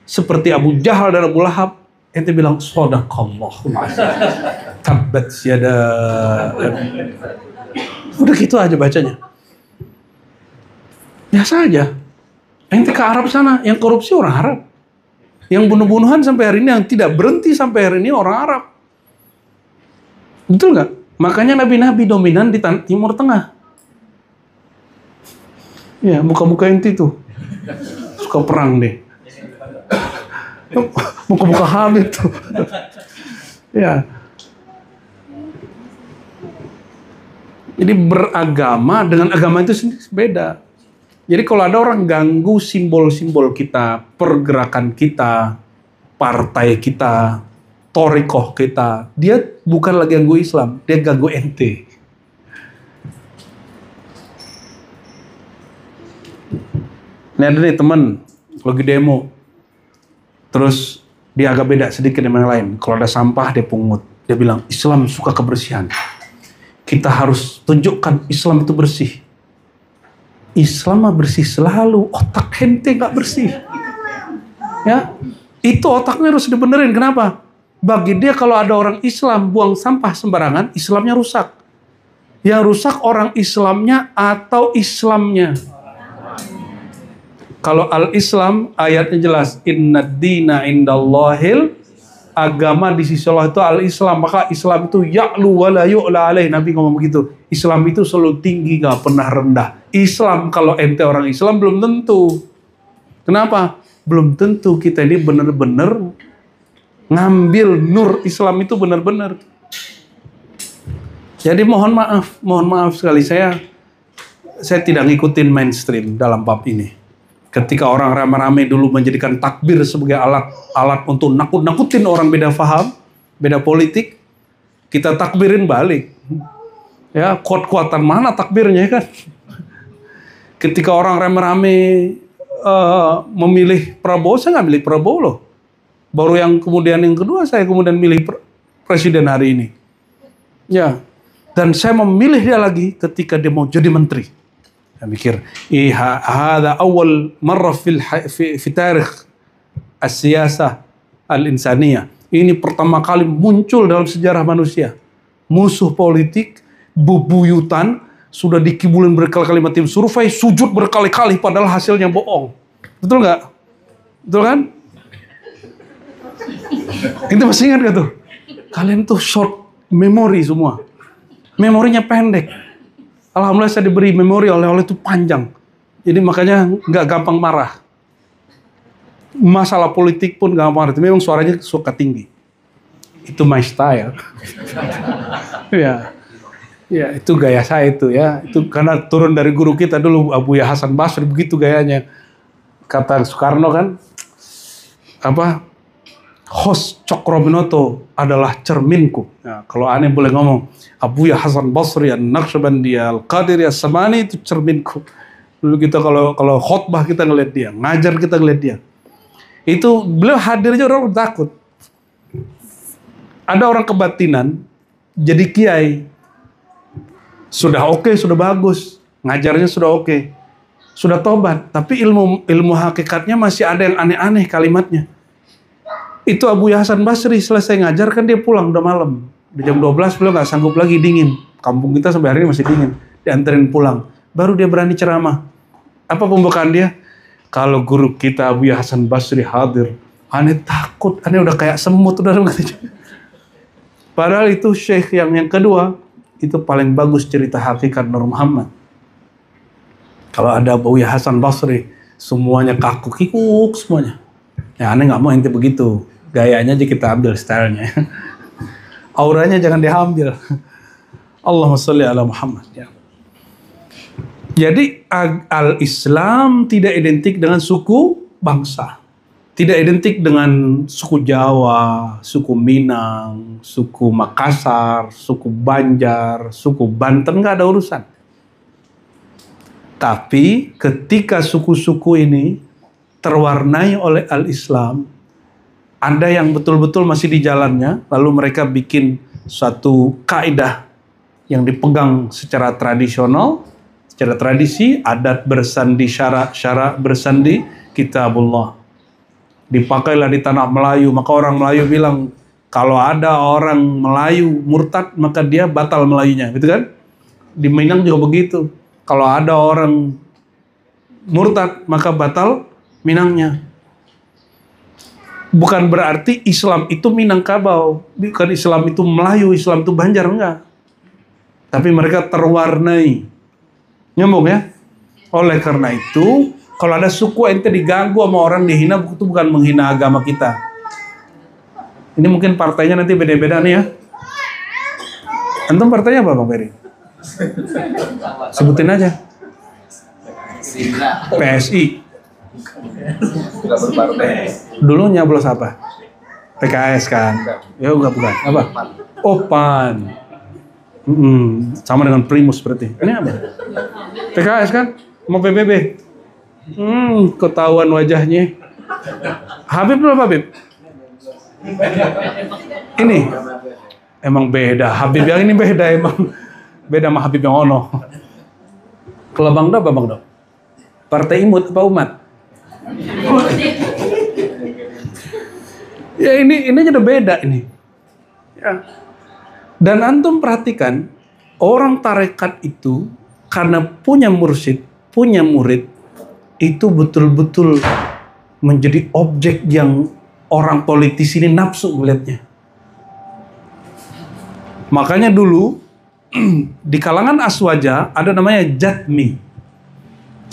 seperti Abu Jahal dan Abu Lahab, ente bilang shadaqallah. Tabbat yada. Udah gitu aja bacanya. Biasa aja. Ente ke Arab sana, yang korupsi orang Arab. Yang bunuh-bunuhan sampai hari ini, yang tidak berhenti sampai hari ini orang Arab. Betul nggak? Makanya nabi-nabi dominan di Timur Tengah. Ya, muka-muka ente tuh suka perang deh. Muka-muka Hamid tuh. Ya. Jadi beragama dengan agama itu sendiri beda. Jadi kalau ada orang ganggu simbol-simbol kita, pergerakan kita, partai kita, torikoh kita, dia bukan lagi ganggu Islam, dia ganggu ente. Ini ada nih teman lagi demo, terus dia agak beda sedikit dengan yang lain. Kalau ada sampah dia pungut, dia bilang Islam suka kebersihan. Kita harus tunjukkan Islam itu bersih. Islam mah bersih selalu, otak ente nggak bersih. Ya, itu otaknya harus dibenerin. Kenapa? Bagi dia kalau ada orang Islam buang sampah sembarangan, Islamnya rusak. Yang rusak orang Islamnya atau Islamnya. Kalau al-Islam ayatnya jelas, inna dina indallahil, agama di sisi Allah itu al-Islam. Maka Islam itu ya'lu wa la yu'la alaih. Nabi ngomong begitu. Islam itu selalu tinggi, gak pernah rendah. Islam, kalau ente orang Islam belum tentu. Kenapa? Belum tentu kita ini benar-benar ngambil nur Islam itu benar-benar. Jadi mohon maaf sekali, saya tidak ngikutin mainstream dalam bab ini. Ketika orang rame-rame dulu menjadikan takbir sebagai alat untuk nakut-nakutin orang beda faham, beda politik, kita takbirin balik. Ya, kuat-kuatan mana takbirnya kan? Ketika orang rame-rame memilih Prabowo, saya nggak milih Prabowo loh. Baru yang kedua saya kemudian milih presiden hari ini. Ya, dan saya memilih dia lagi ketika dia mau jadi menteri. Saya mikir, hada awal marrah fi tarikh as-siyasah al-insaniyah. Ini pertama kali muncul dalam sejarah manusia. Musuh politik, bebuyutan, sudah dikibulin berkali-kali tim survei, sujud berkali-kali padahal hasilnya bohong. Betul nggak? Betul kan? Itu masih ingat gak tuh? Kalian tuh short memory semua. Memorinya pendek. Alhamdulillah saya diberi memori oleh itu panjang. Jadi makanya nggak gampang marah. Masalah politik pun gampang marah. Memang suaranya suka tinggi. Itu my style. Ya. Ya, itu gaya saya itu ya. Itu karena turun dari guru kita dulu, Abuya Hasan Basri, begitu gayanya. Kata Soekarno kan, Hos Cokroaminoto adalah cerminku. Nah, kalau aneh boleh ngomong, Abuya Hasan Basri, An-Naqsyabandi, Al-Qadiri, As-Samani itu cerminku. Dulu kita kalau khotbah kita ngeliat dia, ngajar kita ngeliat dia. Itu beliau hadirnya orang takut. Ada orang kebatinan jadi kiai. Sudah oke, sudah bagus, ngajarnya sudah oke, sudah tobat, tapi ilmu hakikatnya masih ada yang aneh-aneh kalimatnya. Itu Abuya Hasan Basri selesai ngajar kan dia pulang udah malam. Di jam 12 beliau nggak sanggup lagi, dingin. Kampung kita sampai hari ini masih dingin. Dianterin pulang. Baru dia berani ceramah. Apa pembukaan dia? Kalau guru kita Abuya Hasan Basri hadir, aneh takut, aneh udah kayak semut udah. Padahal itu syekh yang kedua, itu paling bagus cerita hakikat Nur Muhammad. Kalau ada Abuya Hasan Basri, semuanya kaku kikuk semuanya. Ya aneh nggak mau ente begitu. Gayanya aja kita ambil stylenya. Auranya jangan diambil. Allahumma sholli ala Muhammad. Ya. Jadi al-Islam tidak identik dengan suku bangsa. Tidak identik dengan suku Jawa, suku Minang, suku Makassar, suku Banjar, suku Banten, nggak ada urusan. Tapi ketika suku-suku ini terwarnai oleh al-Islam, ada yang betul-betul masih di jalannya, lalu mereka bikin suatu kaidah yang dipegang secara tradisional, secara tradisi, adat bersandi syara bersandi kitabullah. Dipakailah di tanah Melayu, maka orang Melayu bilang, kalau ada orang Melayu murtad, maka dia batal Melayunya, gitu kan? Di Minang juga begitu. Kalau ada orang murtad, maka batal Minangnya. Bukan berarti Islam itu Minangkabau, bukan Islam itu Melayu, Islam itu Banjar, enggak. Tapi mereka terwarnai. Nyambung ya? Oleh karena itu, kalau ada suku ente diganggu sama orang dihina, itu bukan menghina agama kita. Ini mungkin partainya nanti beda-beda nih ya. Antum partainya apa Bang Ferry? Sebutin aja. PSI. Dulu nyablos apa? PKS kan? Ya enggak, bukan. Apa? PAN. Sama dengan Primus berarti. Ini apa? PKS kan? Mau PBB? Ketahuan wajahnya. Habib dulu Habib. Ini emang beda. Habib yang ini beda emang. Beda sama Habib yang ono. Kalau Bang Do apa Bang Do? Partai Imut apa umat? Ya ini udah beda ini. Ya. Dan antum perhatikan, orang tarekat itu karena punya mursyid, punya murid, itu betul-betul menjadi objek yang orang politis ini nafsu melihatnya. Makanya dulu di kalangan Aswaja ada namanya Jatmi,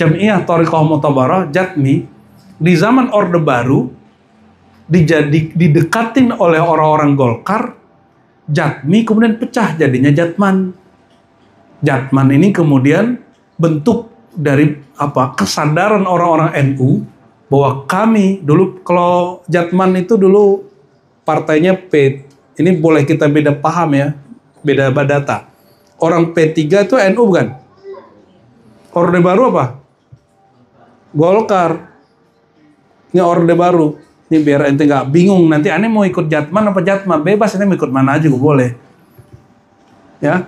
Jam'iyah Thariqah Mu'tabarah, Jatmi. Di zaman Orde Baru didekatin oleh orang-orang Golkar, Jatmi kemudian pecah jadinya Jatman. Jatman ini kemudian bentuk dari kesadaran orang-orang NU bahwa kami dulu, kalau Jatman itu dulu partainya P, ini boleh kita beda paham ya, beda data. Orang P3 itu NU bukan? Orde Baru apa? Golkar. Ini Orde Baru. Ini biar ente nggak bingung nanti aneh mau ikut Jatman apa Jatman, bebas ini mau ikut mana aja gue boleh. Ya.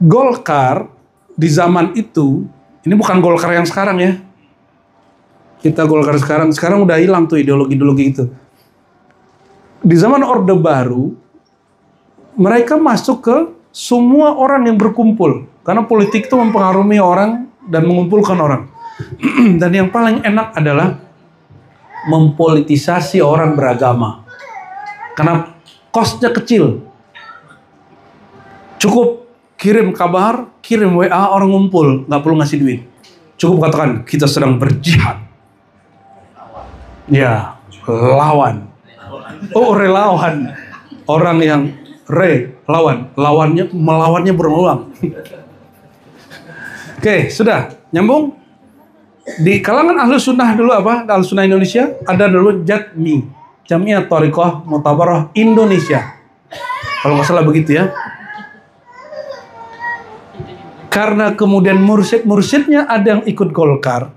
Golkar di zaman itu, ini bukan Golkar yang sekarang ya. Kita Golkar sekarang udah hilang tuh ideologi-ideologi itu. Di zaman Orde Baru, mereka masuk ke semua orang yang berkumpul. Karena politik itu mempengaruhi orang dan mengumpulkan orang. Dan yang paling enak adalah mempolitisasi orang beragama. Karena kosnya kecil. Cukup kirim kabar, kirim WA, orang ngumpul, nggak perlu ngasih duit. Cukup katakan kita sedang berjihad. Ya, lawan. Oh, relawan. Orang yang lawan. Melawannya berulang. Oke, sudah. Nyambung? Di kalangan ahlu sunnah dulu apa? Ahlu sunnah Indonesia ada dulu JATMI. Jamiah Thariqah Mutabarrah Indonesia. Kalau nggak salah begitu ya. Karena kemudian mursyid-mursyidnya ada yang ikut Golkar.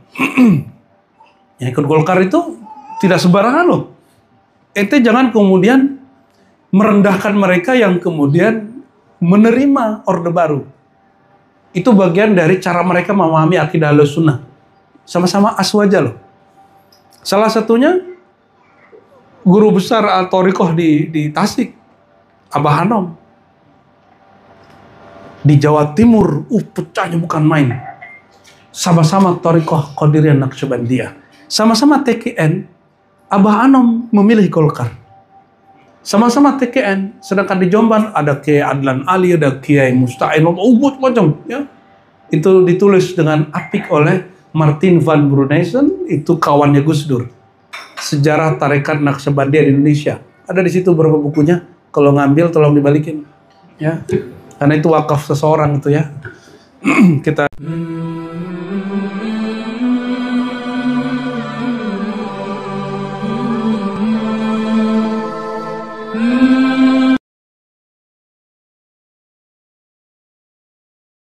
Yang ikut Golkar itu tidak sembarangan loh. Ente jangan kemudian merendahkan mereka yang kemudian menerima Orde Baru. Itu bagian dari cara mereka memahami akidah Ahlussunnah. Sama-sama aswaja loh. Salah satunya guru besar Al-Thariqah di Tasik, Abah Hanom. Di Jawa Timur, pecahnya bukan main. Sama-sama Thariqah Qadiriyah Naqsyabandiyah. Sama-sama TKN, Abah Anom memilih Golkar. Sama-sama TKN, sedangkan di Jombang ada Kiai Adlan Ali, ada Kiai Musta'in, macam ya. Itu ditulis dengan apik oleh Martin van Brunesen, itu kawannya Gus Dur. Sejarah Tarekat Naqsyabandiyah di Indonesia. Ada di situ beberapa bukunya. Kalau ngambil tolong dibalikin. Ya. Karena itu wakaf seseorang itu ya. Kita